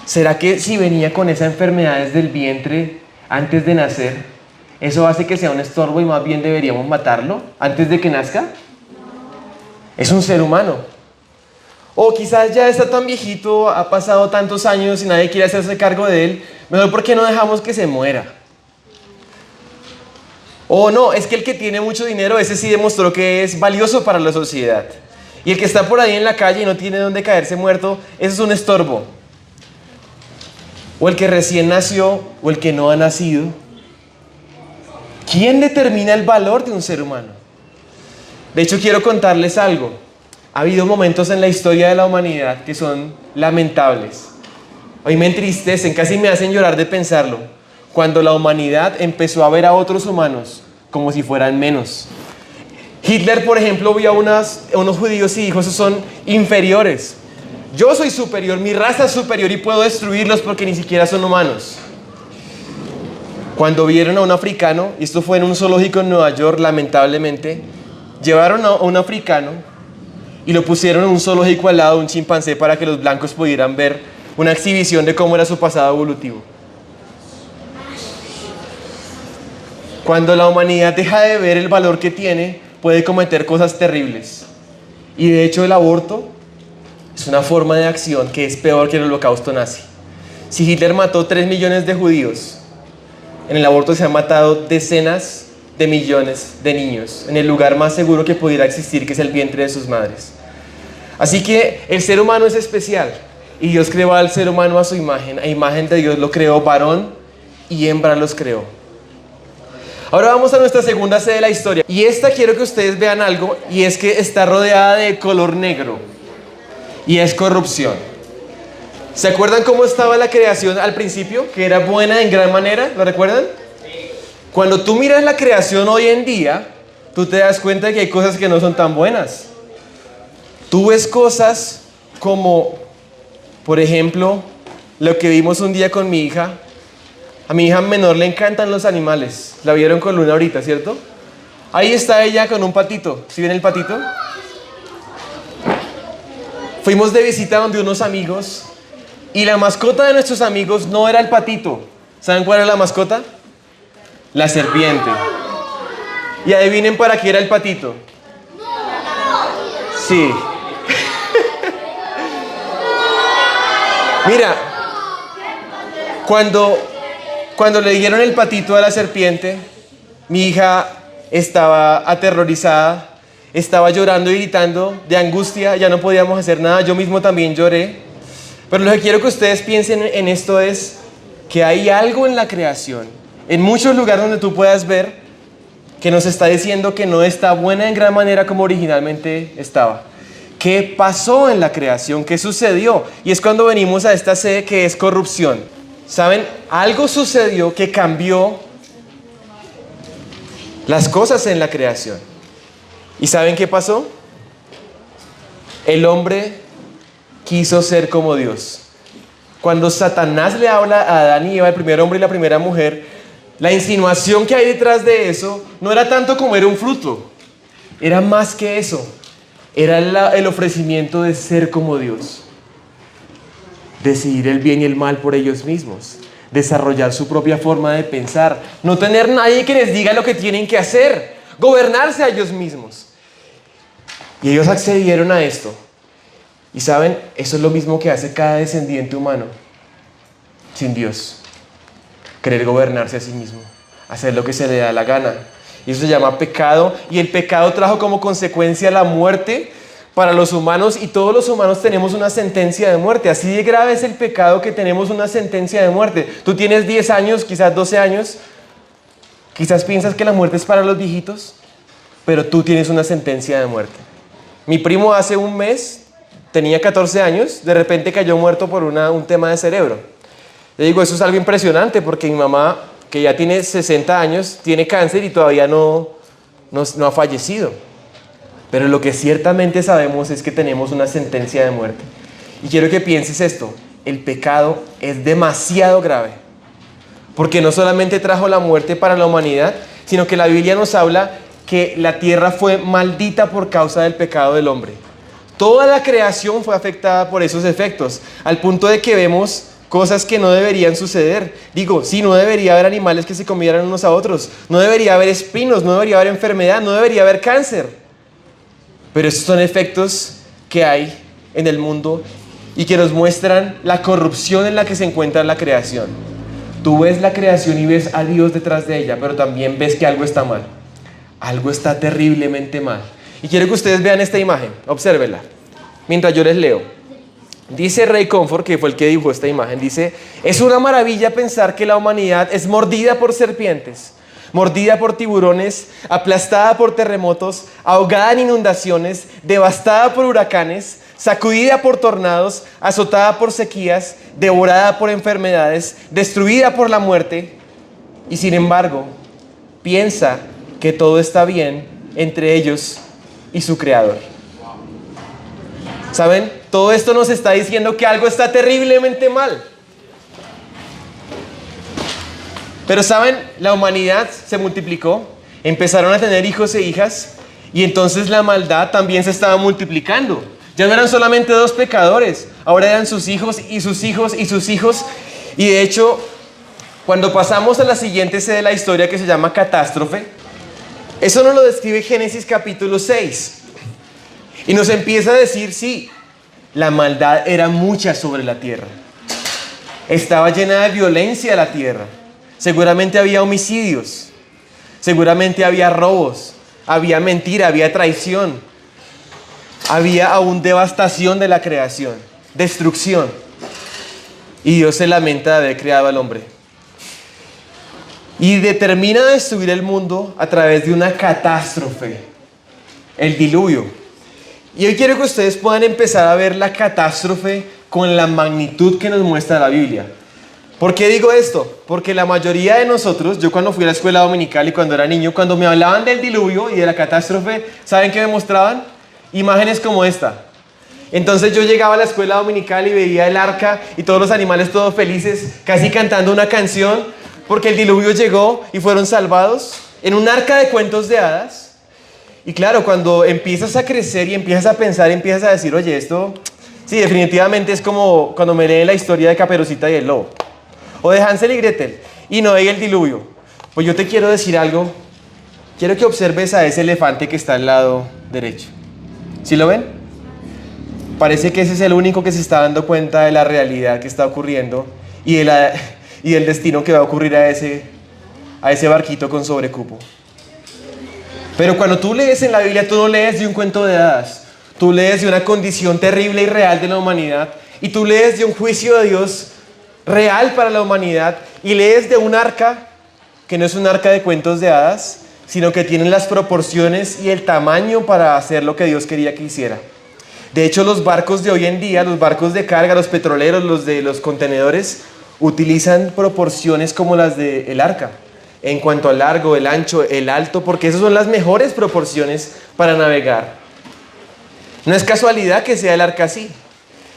¿Será que si venía con esa enfermedad desde el vientre antes de nacer, eso hace que sea un estorbo y más bien deberíamos matarlo antes de que nazca? Es un ser humano. O quizás ya está tan viejito, ha pasado tantos años y nadie quiere hacerse cargo de él. Mejor, ¿por qué no dejamos que se muera? O no, es que el que tiene mucho dinero, ese sí demostró que es valioso para la sociedad. Y el que está por ahí en la calle y no tiene dónde caerse muerto, eso es un estorbo. O el que recién nació, o el que no ha nacido. ¿Quién determina el valor de un ser humano? De hecho, quiero contarles algo. Ha habido momentos en la historia de la humanidad que son lamentables. Hoy me entristecen, casi me hacen llorar de pensarlo. Cuando la humanidad empezó a ver a otros humanos como si fueran menos. Hitler, por ejemplo, vio a unos judíos y dijo: esos son inferiores. Yo soy superior, mi raza es superior y puedo destruirlos porque ni siquiera son humanos. Cuando vieron a un africano, y esto fue en un zoológico en Nueva York, lamentablemente, llevaron a un africano y lo pusieron en un zoológico al lado de un chimpancé para que los blancos pudieran ver una exhibición de cómo era su pasado evolutivo. Cuando la humanidad deja de ver el valor que tiene, puede cometer cosas terribles. Y de hecho el aborto es una forma de acción que es peor que el holocausto nazi. Si Hitler mató 3 millones de judíos, en el aborto se han matado decenas de millones de niños, en el lugar más seguro que pudiera existir, que es el vientre de sus madres. Así que el ser humano es especial y Dios creó al ser humano a su imagen. A imagen de Dios lo creó, varón y hembra los creó. Ahora vamos a nuestra segunda C de la historia. Y esta quiero que ustedes vean algo, y es que está rodeada de color negro. Y es corrupción. ¿Se acuerdan cómo estaba la creación al principio? Que era buena en gran manera, ¿lo recuerdan? Cuando tú miras la creación hoy en día, tú te das cuenta de que hay cosas que no son tan buenas. Tú ves cosas como, por ejemplo, lo que vimos un día con mi hija. A mi hija menor le encantan los animales. La vieron con Luna ahorita, ¿cierto? Ahí está ella con un patito. ¿Sí ven el patito? Fuimos de visita donde unos amigos y la mascota de nuestros amigos no era el patito. ¿Saben cuál era la mascota? La serpiente. Y adivinen para qué era el patito. Sí. Mira, cuando le dieron el patito a la serpiente, mi hija estaba aterrorizada, estaba llorando y gritando de angustia, ya no podíamos hacer nada, yo mismo también lloré. Pero lo que quiero que ustedes piensen en esto es que hay algo en la creación, en muchos lugares donde tú puedas ver, que nos está diciendo que no está buena en gran manera como originalmente estaba. ¿Qué pasó en la creación? ¿Qué sucedió? Y es cuando venimos a esta sede que es corrupción. ¿Saben? Algo sucedió que cambió las cosas en la creación. ¿Y saben qué pasó? El hombre quiso ser como Dios. Cuando Satanás le habla a Adán y Eva, el primer hombre y la primera mujer, la insinuación que hay detrás de eso no era tanto comer un fruto, era más que eso. Era el ofrecimiento de ser como Dios. Decidir el bien y el mal por ellos mismos. Desarrollar su propia forma de pensar. No tener nadie que les diga lo que tienen que hacer. Gobernarse a ellos mismos. Y ellos accedieron a esto. Y saben, eso es lo mismo que hace cada descendiente humano. Sin Dios. Querer gobernarse a sí mismo. Hacer lo que se le da la gana. Y eso se llama pecado. Y el pecado trajo como consecuencia la muerte para los humanos. Y todos los humanos tenemos una sentencia de muerte. Así de grave es el pecado que tenemos una sentencia de muerte. Tú tienes 10 años, quizás 12 años. Quizás piensas que la muerte es para los viejitos. Pero tú tienes una sentencia de muerte. Mi primo hace un mes tenía 14 años, de repente cayó muerto por un tema de cerebro. Le digo, eso es algo impresionante porque mi mamá, que ya tiene 60 años, tiene cáncer y todavía no ha fallecido. Pero lo que ciertamente sabemos es que tenemos una sentencia de muerte. Y quiero que pienses esto, el pecado es demasiado grave. Porque no solamente trajo la muerte para la humanidad, sino que la Biblia nos habla que la tierra fue maldita por causa del pecado del hombre. Toda la creación fue afectada por esos efectos, al punto de que vemos cosas que no deberían suceder. Digo, sí, no debería haber animales que se comieran unos a otros, no debería haber espinos, no debería haber enfermedad, no debería haber cáncer. Pero esos son efectos que hay en el mundo y que nos muestran la corrupción en la que se encuentra la creación. Tú ves la creación y ves a Dios detrás de ella, pero también ves que algo está mal. Algo está terriblemente mal. Y quiero que ustedes vean esta imagen, obsérvenla, mientras yo les leo. Dice Ray Comfort, que fue el que dibujó esta imagen, dice: es una maravilla pensar que la humanidad es mordida por serpientes, mordida por tiburones, aplastada por terremotos, ahogada en inundaciones, devastada por huracanes, sacudida por tornados, azotada por sequías, devorada por enfermedades, destruida por la muerte. Y sin embargo, piensa que todo está bien entre ellos y su creador. ¿Saben? Todo esto nos está diciendo que algo está terriblemente mal. Pero ¿saben? La humanidad se multiplicó, empezaron a tener hijos e hijas, y entonces la maldad también se estaba multiplicando. Ya no eran solamente dos pecadores, ahora eran sus hijos y sus hijos y sus hijos. Y de hecho, cuando pasamos a la siguiente sede de la historia, que se llama catástrofe, eso nos lo describe Génesis capítulo 6. Y nos empieza a decir, sí, la maldad era mucha sobre la tierra. Estaba llena de violencia la tierra. Seguramente había homicidios, seguramente había robos, había mentira, había traición, había aún devastación de la creación, destrucción. Y Dios se lamenta de haber creado al hombre. Y determina destruir el mundo a través de una catástrofe, el diluvio. Y hoy quiero que ustedes puedan empezar a ver la catástrofe con la magnitud que nos muestra la Biblia. ¿Por qué digo esto? Porque la mayoría de nosotros, yo cuando fui a la escuela dominical y cuando era niño, cuando me hablaban del diluvio y de la catástrofe, ¿saben qué me mostraban? Imágenes como esta. Entonces yo llegaba a la escuela dominical y veía el arca y todos los animales todos felices, casi cantando una canción, porque el diluvio llegó y fueron salvados en un arca de cuentos de hadas. Y claro, cuando empiezas a crecer y empiezas a pensar, empiezas a decir, oye, esto, sí, definitivamente es como cuando me leen la historia de Caperucita y el Lobo, o de Hansel y Gretel, y Noé y el diluvio. Pues yo te quiero decir algo. Quiero que observes a ese elefante que está al lado derecho. ¿Sí lo ven? Parece que ese es el único que se está dando cuenta de la realidad que está ocurriendo y del destino que va a ocurrir a ese barquito con sobrecupo. Pero cuando tú lees en la Biblia, tú no lees de un cuento de hadas. Tú lees de una condición terrible y real de la humanidad, y tú lees de un juicio de Dios real para la humanidad, y lees de un arca que no es un arca de cuentos de hadas, sino que tiene las proporciones y el tamaño para hacer lo que Dios quería que hiciera. De hecho, los barcos de hoy en día, los barcos de carga, los petroleros, los de los contenedores, utilizan proporciones como las del arca, en cuanto al largo, el ancho, el alto, porque esas son las mejores proporciones para navegar. No es casualidad que sea el arca así.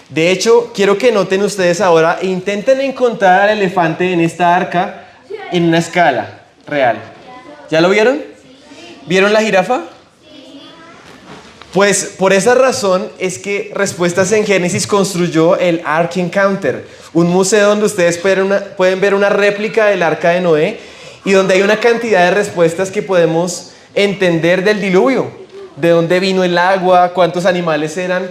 De hecho, quiero que noten ustedes ahora e intenten encontrar al elefante en esta arca en una escala real. ¿Ya lo vieron? ¿Vieron la jirafa? Pues por esa razón es que Respuestas en Génesis construyó el Ark Encounter, un museo donde ustedes pueden ver una réplica del arca de Noé y donde hay una cantidad de respuestas que podemos entender del diluvio. De dónde vino el agua, cuántos animales eran,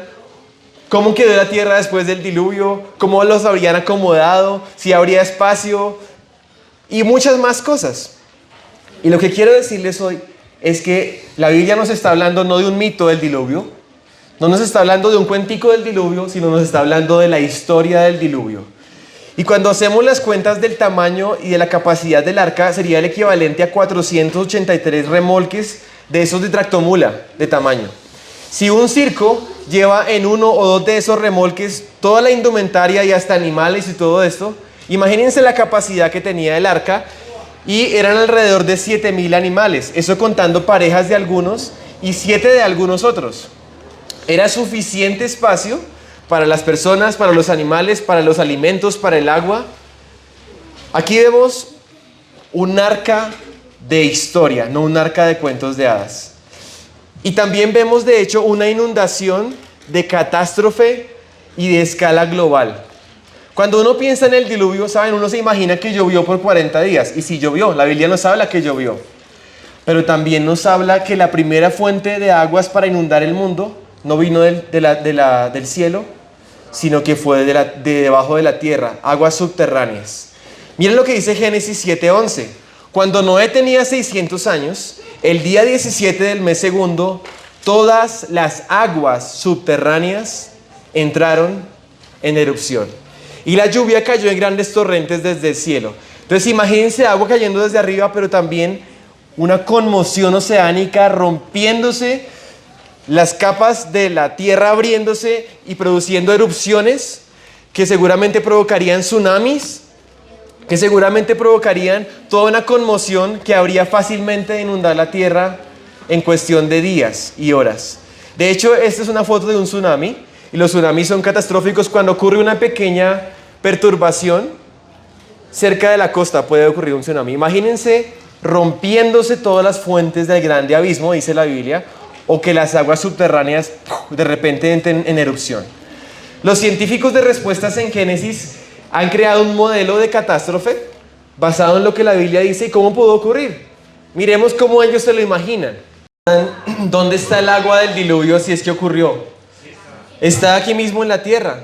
cómo quedó la tierra después del diluvio, cómo los habrían acomodado, si habría espacio y muchas más cosas. Y lo que quiero decirles hoy es que la Biblia nos está hablando no de un mito del diluvio, no nos está hablando de un cuentico del diluvio, sino nos está hablando de la historia del diluvio. Y cuando hacemos las cuentas del tamaño y de la capacidad del arca, sería el equivalente a 483 remolques de esos de tractomula de tamaño. Si un circo lleva en uno o dos de esos remolques toda la indumentaria y hasta animales y todo esto. Imagínense la capacidad que tenía el arca y eran alrededor de 7,000 animales, eso contando parejas de algunos y 7 de algunos otros. Era suficiente espacio para las personas, para los animales, para los alimentos, para el agua. Aquí vemos un arca de historia, no un arca de cuentos de hadas. Y también vemos de hecho una inundación de catástrofe y de escala global. Cuando uno piensa en el diluvio, ¿saben? Uno se imagina que llovió por 40 días. Y sí llovió, la Biblia nos habla que llovió. Pero también nos habla que la primera fuente de aguas para inundar el mundo no vino del cielo, sino que fue de debajo de la tierra, aguas subterráneas. Miren lo que dice Génesis 7:11. Cuando Noé tenía 600 años, el día 17 del mes segundo, todas las aguas subterráneas entraron en erupción. Y la lluvia cayó en grandes torrentes desde el cielo. Entonces imagínense agua cayendo desde arriba, pero también una conmoción oceánica rompiéndose, las capas de la tierra abriéndose y produciendo erupciones que seguramente provocarían tsunamis, que seguramente provocarían toda una conmoción que habría fácilmente de inundar la tierra en cuestión de días y horas. De hecho, esta es una foto de un tsunami, y los tsunamis son catastróficos cuando ocurre una pequeña perturbación cerca de la costa, puede ocurrir un tsunami. Imagínense rompiéndose todas las fuentes del grande abismo, dice la Biblia, o que las aguas subterráneas de repente entren en erupción. Los científicos de Respuestas en Génesis han creado un modelo de catástrofe basado en lo que la Biblia dice y cómo pudo ocurrir. Miremos cómo ellos se lo imaginan. ¿Dónde está el agua del diluvio si es que ocurrió? Está aquí mismo en la tierra.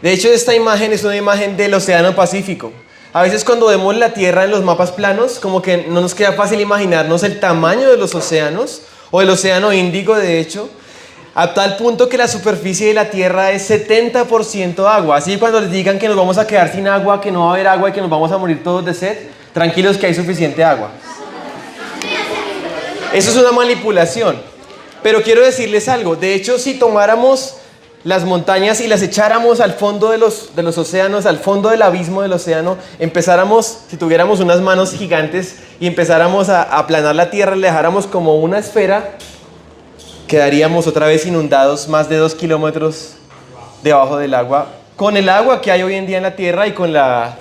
De hecho, esta imagen es una imagen del Océano Pacífico. A veces cuando vemos la tierra en los mapas planos, como que no nos queda fácil imaginarnos el tamaño de los océanos, o el Océano Índico, de hecho, a tal punto que la superficie de la tierra es 70% agua. Así que cuando les digan que nos vamos a quedar sin agua, que no va a haber agua y que nos vamos a morir todos de sed, tranquilos que hay suficiente agua. Eso es una manipulación. Pero quiero decirles algo. De hecho, si tomáramos las montañas y las echáramos al fondo de los océanos, al fondo del abismo del océano, empezáramos, si tuviéramos unas manos gigantes y empezáramos a aplanar la tierra, le dejáramos como una esfera, quedaríamos otra vez inundados más de 2 kilómetros debajo del agua, con el agua que hay hoy en día en la tierra y con las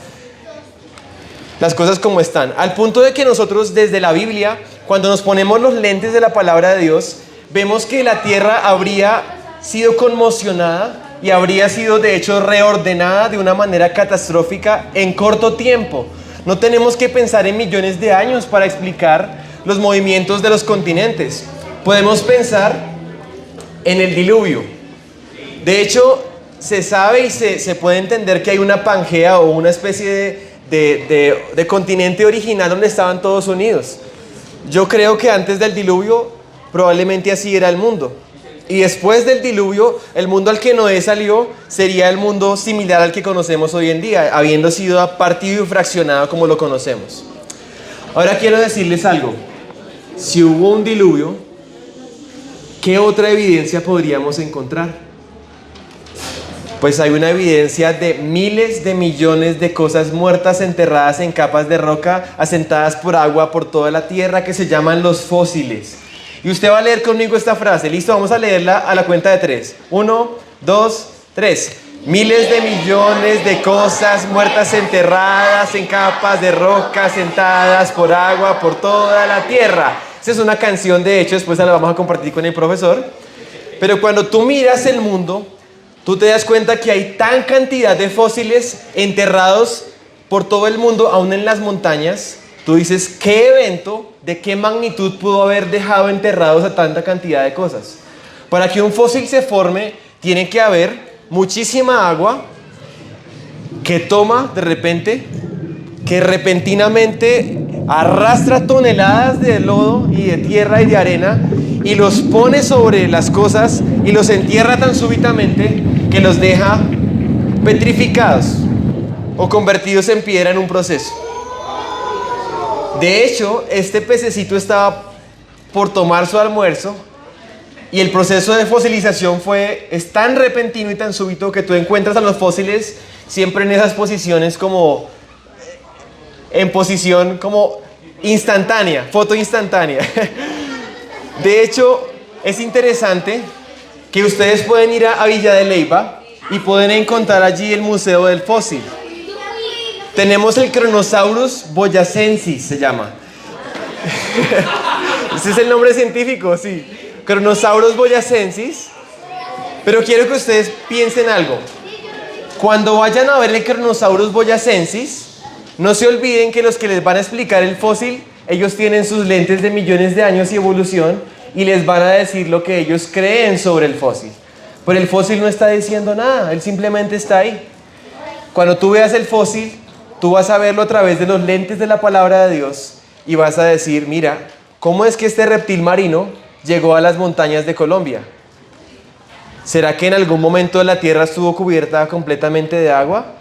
cosas como están. Al punto de que nosotros desde la Biblia, cuando nos ponemos los lentes de la palabra de Dios, vemos que la tierra habría sido conmocionada y habría sido de hecho reordenada de una manera catastrófica en corto tiempo. No tenemos que pensar en millones de años para explicar los movimientos de los continentes. Podemos pensar en el diluvio. De hecho, se sabe y se puede entender que hay una Pangea o una especie de continente original donde estaban todos unidos. Yo creo que antes del diluvio probablemente así era el mundo. Y después del diluvio, el mundo al que Noé salió sería el mundo similar al que conocemos hoy en día, habiendo sido partido y fraccionado como lo conocemos. Ahora quiero decirles algo. Si hubo un diluvio, ¿qué otra evidencia podríamos encontrar? Pues hay una evidencia de miles de millones de cosas muertas enterradas en capas de roca, asentadas por agua por toda la tierra, que se llaman los fósiles. Y usted va a leer conmigo esta frase. ¿Listo? Vamos a leerla a la cuenta de 3. 1, 2, 3. Miles de millones de cosas muertas enterradas en capas de roca, asentadas por agua por toda la tierra. Esa es una canción, de hecho, después la vamos a compartir con el profesor. Pero cuando tú miras el mundo, tú te das cuenta que hay tan cantidad de fósiles enterrados por todo el mundo, aún en las montañas. Tú dices, ¿qué evento, de qué magnitud pudo haber dejado enterrados a tanta cantidad de cosas? Para que un fósil se forme, tiene que haber muchísima agua que toma de repente, que repentinamente arrastra toneladas de lodo y de tierra y de arena y los pone sobre las cosas y los entierra tan súbitamente que los deja petrificados o convertidos en piedra en un proceso. De hecho, este pececito estaba por tomar su almuerzo Y el proceso de fosilización es tan repentino y tan súbito que tú encuentras a los fósiles siempre en esas posiciones en posición como instantánea, foto instantánea. De hecho, es interesante que ustedes pueden ir a Villa de Leyva y pueden encontrar allí el Museo del Fósil. Tenemos el Kronosaurus boyacensis, se llama. Ese es el nombre científico, sí. Kronosaurus boyacensis. Pero quiero que ustedes piensen algo. Cuando vayan a ver el Kronosaurus boyacensis, no se olviden que los que les van a explicar el fósil, ellos tienen sus lentes de millones de años y evolución y les van a decir lo que ellos creen sobre el fósil. Pero el fósil no está diciendo nada, él simplemente está ahí. Cuando tú veas el fósil, tú vas a verlo a través de los lentes de la palabra de Dios y vas a decir, mira, ¿cómo es que este reptil marino llegó a las montañas de Colombia? ¿Será que en algún momento la tierra estuvo cubierta completamente de agua?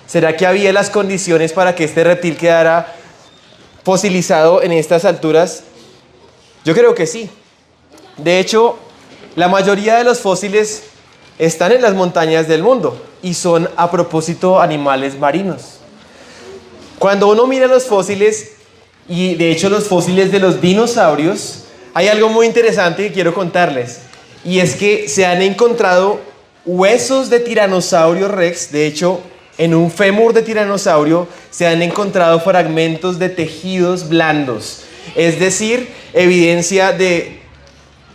¿Será que había las condiciones para que este reptil quedara fosilizado en estas alturas? Yo creo que sí. De hecho, la mayoría de los fósiles están en las montañas del mundo y son a propósito animales marinos. Cuando uno mira los fósiles, y de hecho los fósiles de los dinosaurios, hay algo muy interesante que quiero contarles. Y es que se han encontrado huesos de tiranosaurio rex. De hecho, en un fémur de tiranosaurio se han encontrado fragmentos de tejidos blandos. Es decir, evidencia de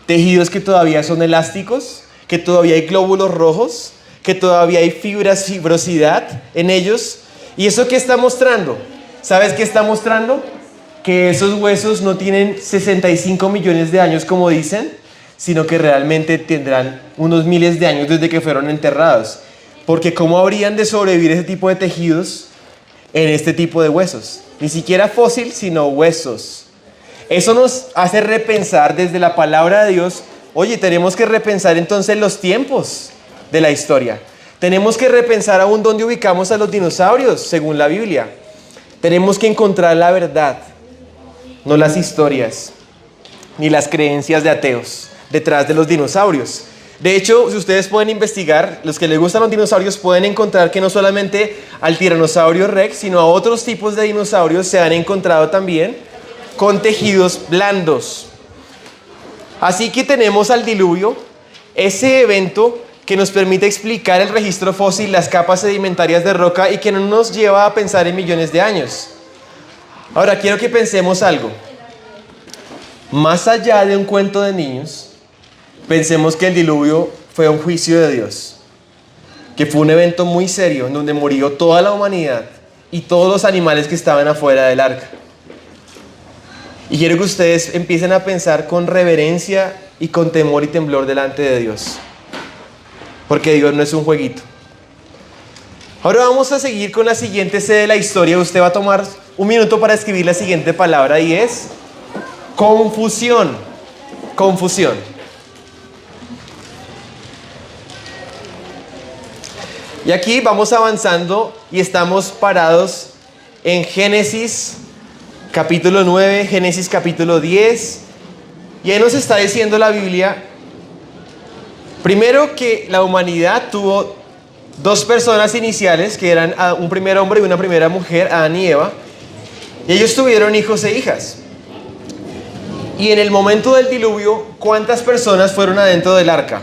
tejidos que todavía son elásticos, que todavía hay glóbulos rojos, que todavía hay fibrosidad en ellos. ¿Y eso qué está mostrando? ¿Sabes qué está mostrando? Que esos huesos no tienen 65 millones de años como dicen, sino que realmente tendrán unos miles de años desde que fueron enterrados. Porque ¿cómo habrían de sobrevivir ese tipo de tejidos en este tipo de huesos? Ni siquiera fósil, sino huesos. Eso nos hace repensar desde la palabra de Dios. Oye, tenemos que repensar entonces los tiempos de la historia. Tenemos que repensar aún dónde ubicamos a los dinosaurios, según la Biblia. Tenemos que encontrar la verdad, no las historias, ni las creencias de ateos detrás de los dinosaurios. De hecho, si ustedes pueden investigar, los que les gustan los dinosaurios pueden encontrar que no solamente al tiranosaurio rex, sino a otros tipos de dinosaurios se han encontrado también con tejidos blandos. Así que tenemos al diluvio, ese evento que nos permite explicar el registro fósil, las capas sedimentarias de roca y que no nos lleva a pensar en millones de años. Ahora, quiero que pensemos algo. Más allá de un cuento de niños, pensemos que el diluvio fue un juicio de Dios, que fue un evento muy serio en donde murió toda la humanidad y todos los animales que estaban afuera del arca. Y quiero que ustedes empiecen a pensar con reverencia y con temor y temblor delante de Dios, porque Dios no es un jueguito. Ahora vamos a seguir con la siguiente sede de la historia. Usted va a tomar un minuto para escribir la siguiente palabra y es confusión. Confusión. Y aquí vamos avanzando y estamos parados en Génesis capítulo 9, Génesis capítulo 10. Y ahí nos está diciendo la Biblia, primero que la humanidad tuvo dos personas iniciales, que eran un primer hombre y una primera mujer, Adán y Eva. Y ellos tuvieron hijos e hijas. Y en el momento del diluvio, ¿cuántas personas fueron adentro del arca?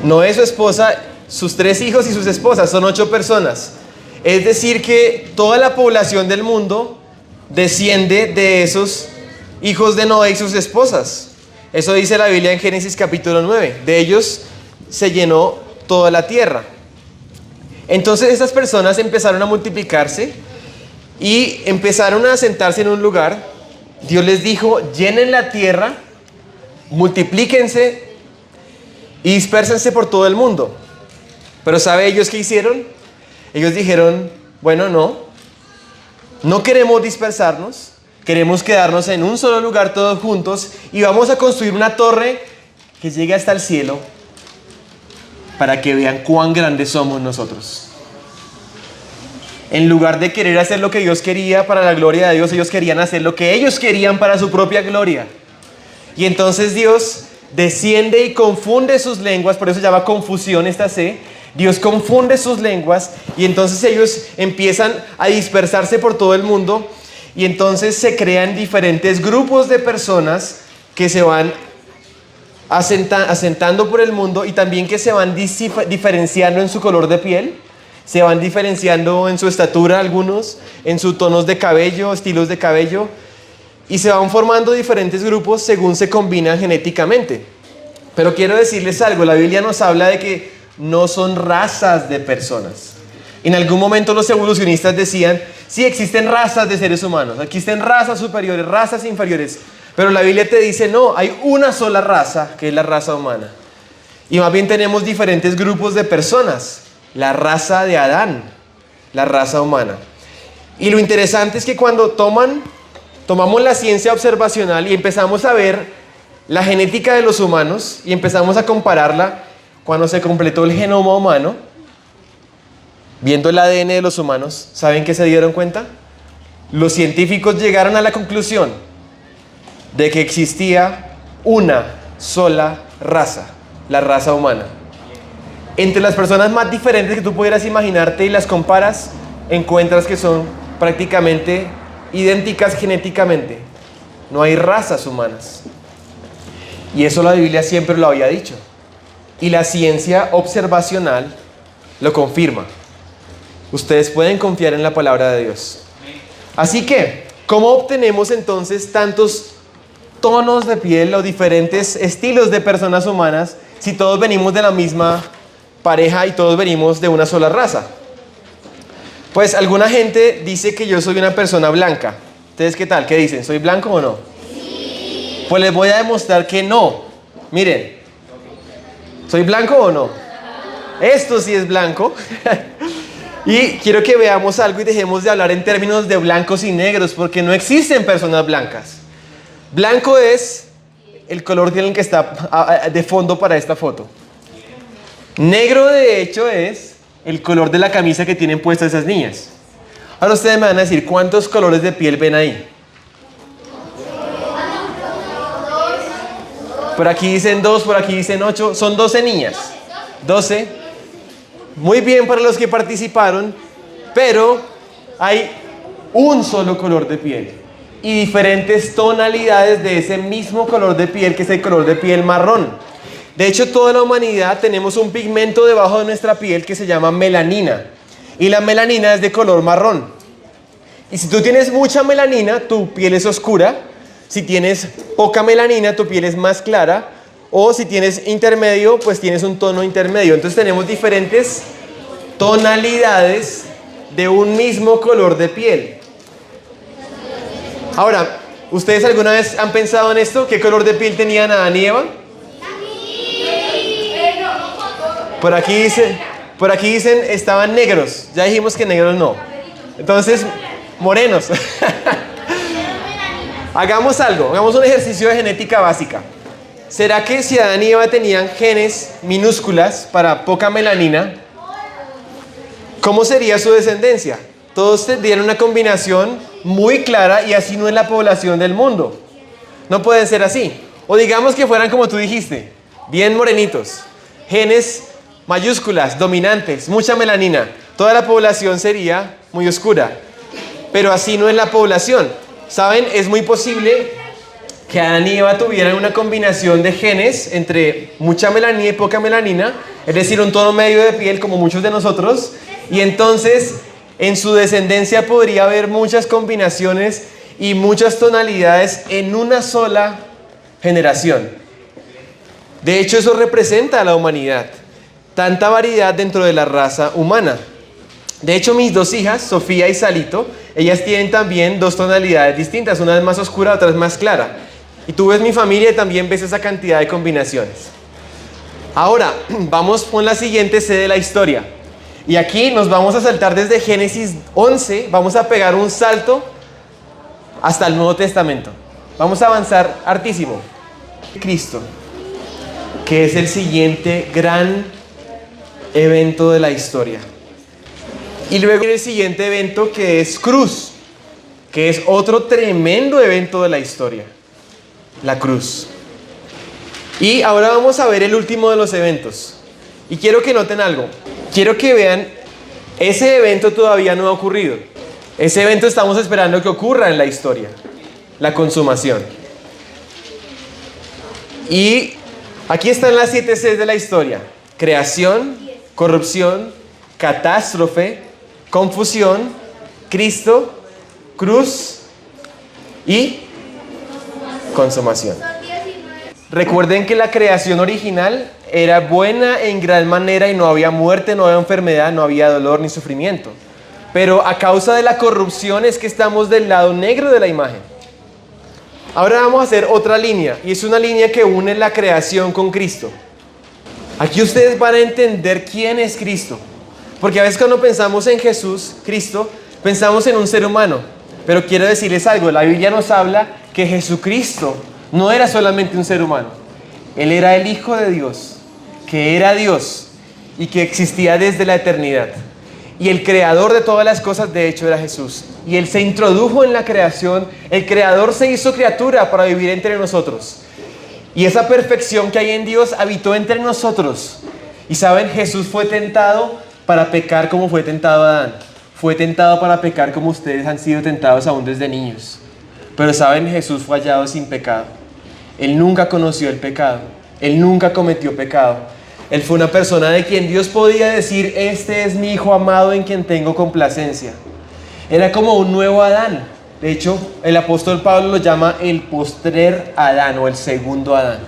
Noé, su esposa, sus 3 hijos y sus esposas, son 8 personas. Es decir que toda la población del mundo desciende de esos hijos de Noé y sus esposas. Eso dice la Biblia en Génesis capítulo 9. De ellos se llenó toda la tierra. Entonces estas personas empezaron a multiplicarse y empezaron a sentarse en un lugar. Dios les dijo, llenen la tierra, multiplíquense y dispérsense por todo el mundo. Pero ¿sabe ellos qué hicieron? Ellos dijeron, bueno, no queremos dispersarnos, queremos quedarnos en un solo lugar todos juntos y vamos a construir una torre que llegue hasta el cielo para que vean cuán grandes somos nosotros. En lugar de querer hacer lo que Dios quería para la gloria de Dios, ellos querían hacer lo que ellos querían para su propia gloria. Y entonces Dios desciende y confunde sus lenguas, por eso se llama confusión esta C. Dios confunde sus lenguas y entonces ellos empiezan a dispersarse por todo el mundo y entonces se crean diferentes grupos de personas que se van asentando por el mundo y también que se van diferenciando en su color de piel, se van diferenciando en su estatura algunos, en sus tonos de cabello, estilos de cabello, y se van formando diferentes grupos según se combinan genéticamente. Pero quiero decirles algo, la Biblia nos habla de que no son razas de personas. En algún momento los evolucionistas decían, sí, existen razas de seres humanos, existen razas superiores, razas inferiores, pero la Biblia te dice, no, hay una sola raza, que es la raza humana. Y más bien tenemos diferentes grupos de personas, la raza de Adán, la raza humana. Y lo interesante es que cuando tomamos la ciencia observacional y empezamos a ver la genética de los humanos y empezamos a compararla cuando se completó el genoma humano, viendo el ADN de los humanos, ¿saben qué se dieron cuenta? Los científicos llegaron a la conclusión de que existía una sola raza, la raza humana. Entre las personas más diferentes que tú pudieras imaginarte y las comparas, encuentras que son prácticamente idénticas genéticamente. No hay razas humanas. Y eso la Biblia siempre lo había dicho. Y la ciencia observacional lo confirma. Ustedes pueden confiar en la palabra de Dios. Así que, ¿cómo obtenemos entonces tantos tonos de piel o diferentes estilos de personas humanas si todos venimos de la misma pareja y todos venimos de una sola raza? Pues alguna gente dice que yo soy una persona blanca. ¿Ustedes qué tal? ¿Qué dicen? ¿Soy blanco o no? Sí. Pues les voy a demostrar que no. Miren, ¿soy blanco o no? Esto sí es blanco. Y quiero que veamos algo y dejemos de hablar en términos de blancos y negros, porque no existen personas blancas. Blanco es el color que está de fondo para esta foto. Negro, de hecho, es el color de la camisa que tienen puestas esas niñas. Ahora ustedes me van a decir, ¿cuántos colores de piel ven ahí? Por aquí dicen 2, por aquí dicen 8. Son 12 niñas. 12. Muy bien para los que participaron, pero hay un solo color de piel y diferentes tonalidades de ese mismo color de piel, que es el color de piel marrón. De hecho, toda la humanidad tenemos un pigmento debajo de nuestra piel que se llama melanina. Y la melanina es de color marrón. Y si tú tienes mucha melanina, tu piel es oscura. Si tienes poca melanina, tu piel es más clara. O si tienes intermedio, pues tienes un tono intermedio. Entonces tenemos diferentes tonalidades de un mismo color de piel. Ahora, ¿ustedes alguna vez han pensado en esto? ¿Qué color de piel tenían Adán y Eva? Por aquí dicen estaban negros. Ya dijimos que negros no. Entonces, morenos. Hagamos algo, hagamos un ejercicio de genética básica. ¿Será que si Adán y Eva tenían genes minúsculas para poca melanina, cómo sería su descendencia? Todos tendrían una combinación muy clara y así no es la población del mundo. No pueden ser así. O digamos que fueran como tú dijiste, bien morenitos, genes mayúsculas, dominantes, mucha melanina. Toda la población sería muy oscura. Pero así no es la población. ¿Saben? Es muy posible que Adán y Eva tuvieran una combinación de genes entre mucha melanina y poca melanina, es decir, un tono medio de piel como muchos de nosotros, y entonces en su descendencia podría haber muchas combinaciones y muchas tonalidades en una sola generación. De hecho, eso representa a la humanidad, tanta variedad dentro de la raza humana. De hecho, mis dos hijas, Sofía y Salito, ellas tienen también dos tonalidades distintas, una es más oscura, otra es más clara. Y tú ves mi familia y también ves esa cantidad de combinaciones. Ahora, vamos con la siguiente C de la historia. Y aquí nos vamos a saltar desde Génesis 11, vamos a pegar un salto hasta el Nuevo Testamento. Vamos a avanzar hartísimo. Cristo, que es el siguiente gran evento de la historia. Y luego viene el siguiente evento, que es cruz, que es otro tremendo evento de la historia. La cruz. Y ahora vamos a ver el último de los eventos. Y quiero que noten algo. Quiero que vean, ese evento todavía no ha ocurrido. Ese evento estamos esperando que ocurra en la historia. La consumación. Y aquí están las 7 Cs de la historia. Creación, corrupción, catástrofe, confusión, Cristo, cruz y consumación. Recuerden que la creación original era buena en gran manera y no había muerte, no había enfermedad, no había dolor ni sufrimiento. Pero a causa de la corrupción es que estamos del lado negro de la imagen. Ahora vamos a hacer otra línea, y es una línea que une la creación con Cristo. Aquí ustedes van a entender quién es Cristo. Porque a veces cuando pensamos en Jesús, Cristo, pensamos en un ser humano. Pero quiero decirles algo, la Biblia nos habla que Jesucristo no era solamente un ser humano. Él era el Hijo de Dios, que era Dios y que existía desde la eternidad. Y el creador de todas las cosas, de hecho, era Jesús. Y Él se introdujo en la creación. El creador se hizo criatura para vivir entre nosotros. Y esa perfección que hay en Dios habitó entre nosotros. Y saben, Jesús fue tentado para pecar como fue tentado Adán. Fue tentado para pecar como ustedes han sido tentados aún desde niños. Pero saben, Jesús fue hallado sin pecado. Él nunca conoció el pecado. Él nunca cometió pecado. Él fue una persona de quien Dios podía decir: este es mi Hijo amado en quien tengo complacencia. Era como un nuevo Adán. De hecho, el apóstol Pablo lo llama el postrer Adán o el segundo Adán.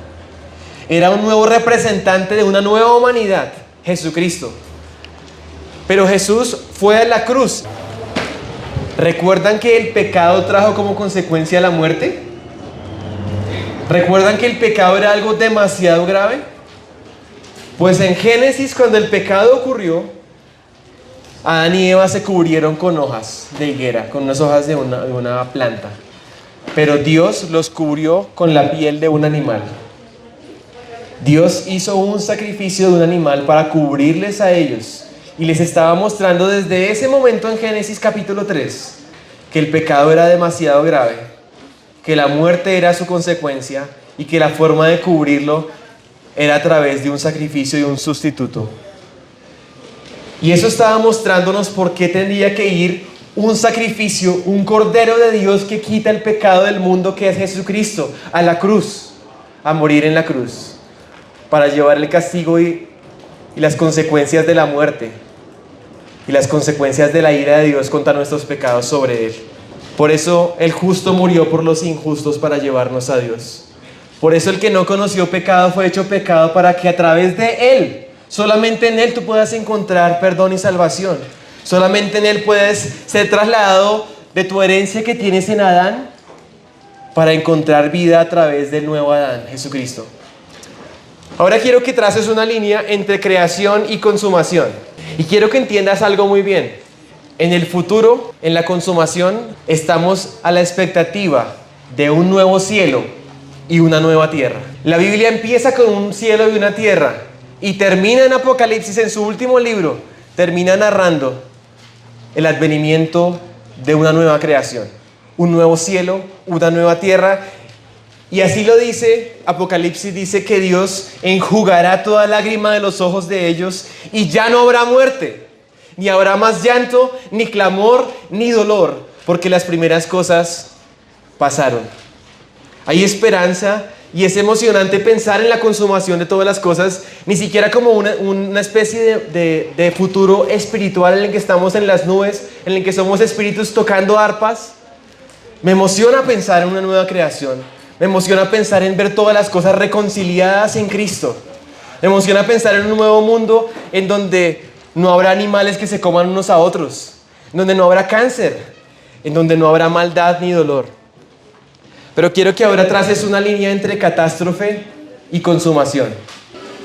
Era un nuevo representante de una nueva humanidad, Jesucristo. Pero Jesús fue a la cruz. ¿Recuerdan que el pecado trajo como consecuencia la muerte? ¿Recuerdan que el pecado era algo demasiado grave? Pues en Génesis, cuando el pecado ocurrió, Adán y Eva se cubrieron con hojas de higuera, con unas hojas de una planta. Pero Dios los cubrió con la piel de un animal. Dios hizo un sacrificio de un animal para cubrirles a ellos. Y les estaba mostrando desde ese momento en Génesis capítulo 3 que el pecado era demasiado grave, que la muerte era su consecuencia y que la forma de cubrirlo era a través de un sacrificio y un sustituto. Y eso estaba mostrándonos por qué tendría que ir un sacrificio, un cordero de Dios que quita el pecado del mundo, que es Jesucristo, a la cruz, a morir en la cruz, para llevar el castigo y las consecuencias de la muerte y las consecuencias de la ira de Dios contra nuestros pecados sobre Él. Por eso el justo murió por los injustos para llevarnos a Dios. Por eso el que no conoció pecado fue hecho pecado para que a través de Él, solamente en Él tú puedas encontrar perdón y salvación. Solamente en Él puedes ser trasladado de tu herencia que tienes en Adán para encontrar vida a través del nuevo Adán, Jesucristo. Ahora quiero que traces una línea entre creación y consumación. Y quiero que entiendas algo muy bien. En el futuro, en la consumación, estamos a la expectativa de un nuevo cielo y una nueva tierra. La Biblia empieza con un cielo y una tierra y termina en Apocalipsis, en su último libro, termina narrando el advenimiento de una nueva creación, un nuevo cielo, una nueva tierra. Y así lo dice Apocalipsis, dice que Dios enjugará toda lágrima de los ojos de ellos y ya no habrá muerte, ni habrá más llanto, ni clamor, ni dolor, porque las primeras cosas pasaron. Hay esperanza y es emocionante pensar en la consumación de todas las cosas, ni siquiera como una especie de futuro espiritual en el que estamos en las nubes, en el que somos espíritus tocando arpas. Me emociona pensar en una nueva creación. Me emociona pensar en ver todas las cosas reconciliadas en Cristo. Me emociona pensar en un nuevo mundo en donde no habrá animales que se coman unos a otros, en donde no habrá cáncer, en donde no habrá maldad ni dolor. Pero quiero que ahora traces una línea entre catástrofe y consumación.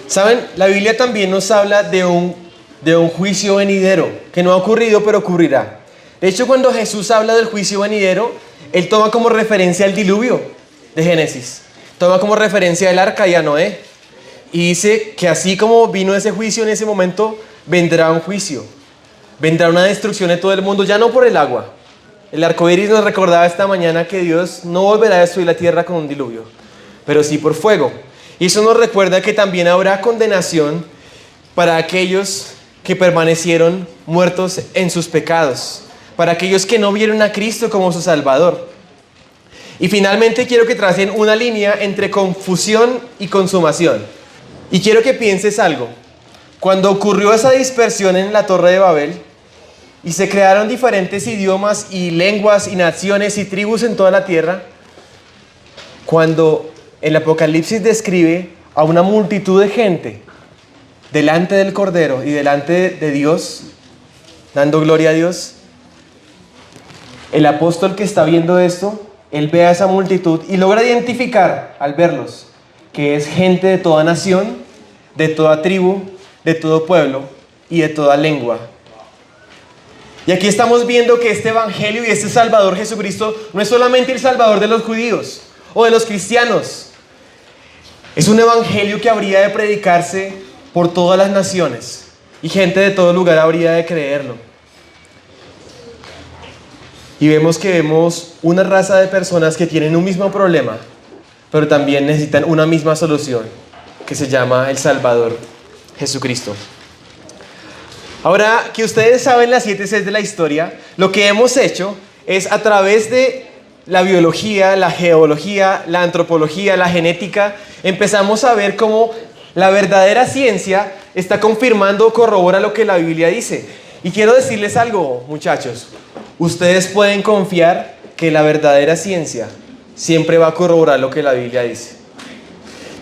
¿Saben? La Biblia también nos habla de un juicio venidero, que no ha ocurrido, pero ocurrirá. De hecho, cuando Jesús habla del juicio venidero, Él toma como referencia el diluvio de Génesis. Toma como referencia el arca y a Noé. Y dice que así como vino ese juicio en ese momento, vendrá un juicio. Vendrá una destrucción de todo el mundo, ya no por el agua. El arco iris nos recordaba esta mañana que Dios no volverá a destruir la tierra con un diluvio, pero sí por fuego. Y eso nos recuerda que también habrá condenación para aquellos que permanecieron muertos en sus pecados, para aquellos que no vieron a Cristo como su Salvador. Y finalmente quiero que tracen una línea entre confusión y consumación. Y quiero que pienses algo. Cuando ocurrió esa dispersión en la Torre de Babel y se crearon diferentes idiomas y lenguas y naciones y tribus en toda la tierra, cuando el Apocalipsis describe a una multitud de gente delante del Cordero y delante de Dios, dando gloria a Dios, el apóstol que está viendo esto, él ve a esa multitud y logra identificar al verlos que es gente de toda nación, de toda tribu, de todo pueblo y de toda lengua. Y aquí estamos viendo que este evangelio y este Salvador Jesucristo no es solamente el Salvador de los judíos o de los cristianos. Es un evangelio que habría de predicarse por todas las naciones y gente de todo lugar habría de creerlo. Y vemos una raza de personas que tienen un mismo problema, pero también necesitan una misma solución, que se llama el Salvador Jesucristo. Ahora que ustedes saben las 7 Cs de la historia, lo que hemos hecho es a través de la biología, la geología, la antropología, la genética, empezamos a ver cómo la verdadera ciencia está confirmando o corrobora lo que la Biblia dice. Y quiero decirles algo, muchachos. Ustedes pueden confiar que la verdadera ciencia siempre va a corroborar lo que la Biblia dice.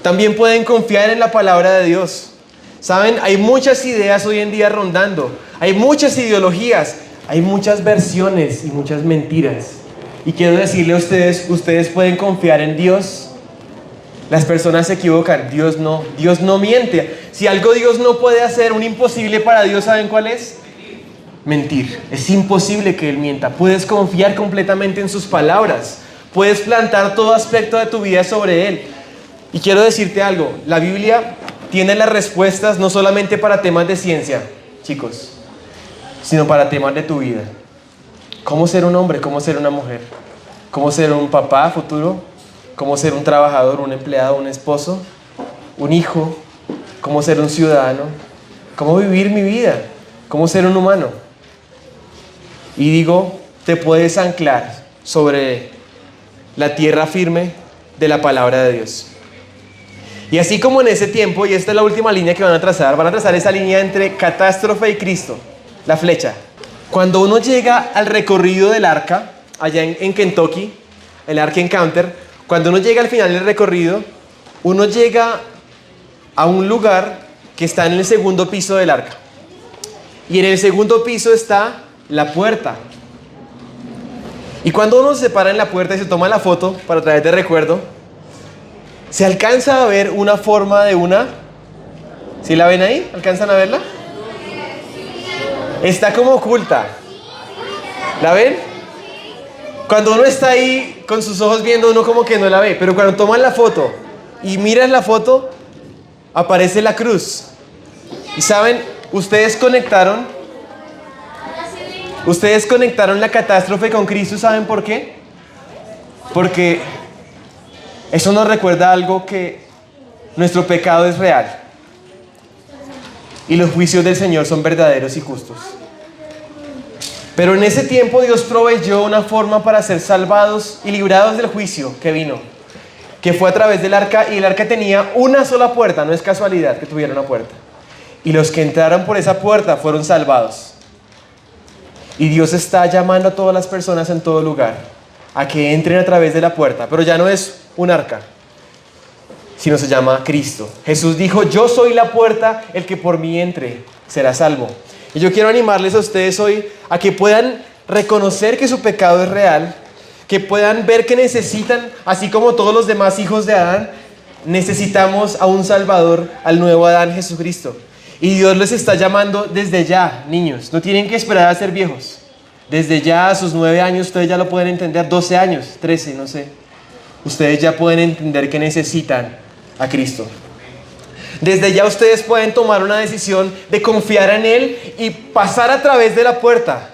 También pueden confiar en la palabra de Dios. Saben, hay muchas ideas hoy en día rondando. Hay muchas ideologías. Hay muchas versiones y muchas mentiras. Y quiero decirle a ustedes pueden confiar en Dios. Las personas se equivocan. Dios no miente. Si algo Dios no puede hacer, un imposible para Dios, ¿saben cuál es? Mentir. Es imposible que Él mienta. Puedes confiar completamente en sus palabras. Puedes plantar todo aspecto de tu vida sobre Él. Y quiero decirte algo. La Biblia tiene las respuestas no solamente para temas de ciencia, chicos, sino para temas de tu vida. Cómo ser un hombre, cómo ser una mujer. Cómo ser un papá futuro. Cómo ser un trabajador, un empleado, un esposo, un hijo. Cómo ser un ciudadano. Cómo vivir mi vida. Cómo ser un humano. Y digo, te puedes anclar sobre la tierra firme de la palabra de Dios. Y así como en ese tiempo, y esta es la última línea que van a trazar esa línea entre catástrofe y Cristo, la flecha. Cuando uno llega al recorrido del arca, allá en Kentucky, el Ark Encounter, cuando uno llega al final del recorrido, uno llega a un lugar que está en el segundo piso del arca. Y en el segundo piso está la puerta. Y cuando uno se para en la puerta y se toma la foto para traer de recuerdo, se alcanza a ver una forma de una... ¿Sí la ven ahí? ¿Alcanzan a verla? Está como oculta. ¿La ven? Cuando uno está ahí con sus ojos viendo, uno como que no la ve. Pero cuando toman la foto y miran la foto, aparece la cruz. Y saben, ustedes conectaron la catástrofe con Cristo. ¿Saben por qué? Porque eso nos recuerda algo, que nuestro pecado es real y los juicios del Señor son verdaderos y justos. Pero en ese tiempo Dios proveyó una forma para ser salvados y librados del juicio que vino, que fue a través del arca, y el arca tenía una sola puerta. No es casualidad que tuviera una puerta. Y los que entraron por esa puerta fueron salvados. Y Dios está llamando a todas las personas en todo lugar a que entren a través de la puerta. Pero ya no es un arca, sino se llama Cristo. Jesús dijo: yo soy la puerta, el que por mí entre será salvo. Y yo quiero animarles a ustedes hoy a que puedan reconocer que su pecado es real, que puedan ver que necesitan, así como todos los demás hijos de Adán, necesitamos a un Salvador, al nuevo Adán, Jesucristo. Y Dios les está llamando desde ya, niños. No tienen que esperar a ser viejos. Desde ya, a sus 9 años, ustedes ya lo pueden entender. 12 años, 13, no sé. Ustedes ya pueden entender que necesitan a Cristo. Desde ya ustedes pueden tomar una decisión de confiar en Él y pasar a través de la puerta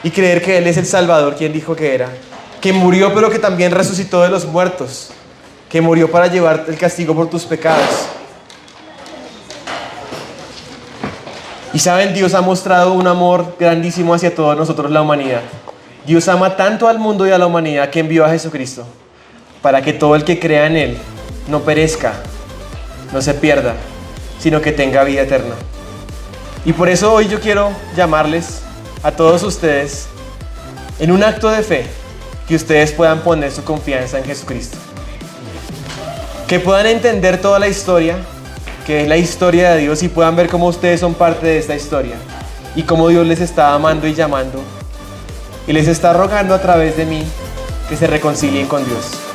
y creer que Él es el Salvador, quien dijo que era, que murió pero que también resucitó de los muertos, que murió para llevar el castigo por tus pecados. Y saben, Dios ha mostrado un amor grandísimo hacia todos nosotros, la humanidad. Dios ama tanto al mundo y a la humanidad que envió a Jesucristo para que todo el que crea en Él no perezca, no se pierda, sino que tenga vida eterna. Y por eso hoy yo quiero llamarles a todos ustedes en un acto de fe, que ustedes puedan poner su confianza en Jesucristo. Que puedan entender toda la historia, que es la historia de Dios, y puedan ver cómo ustedes son parte de esta historia y cómo Dios les está amando y llamando y les está rogando a través de mí que se reconcilien con Dios.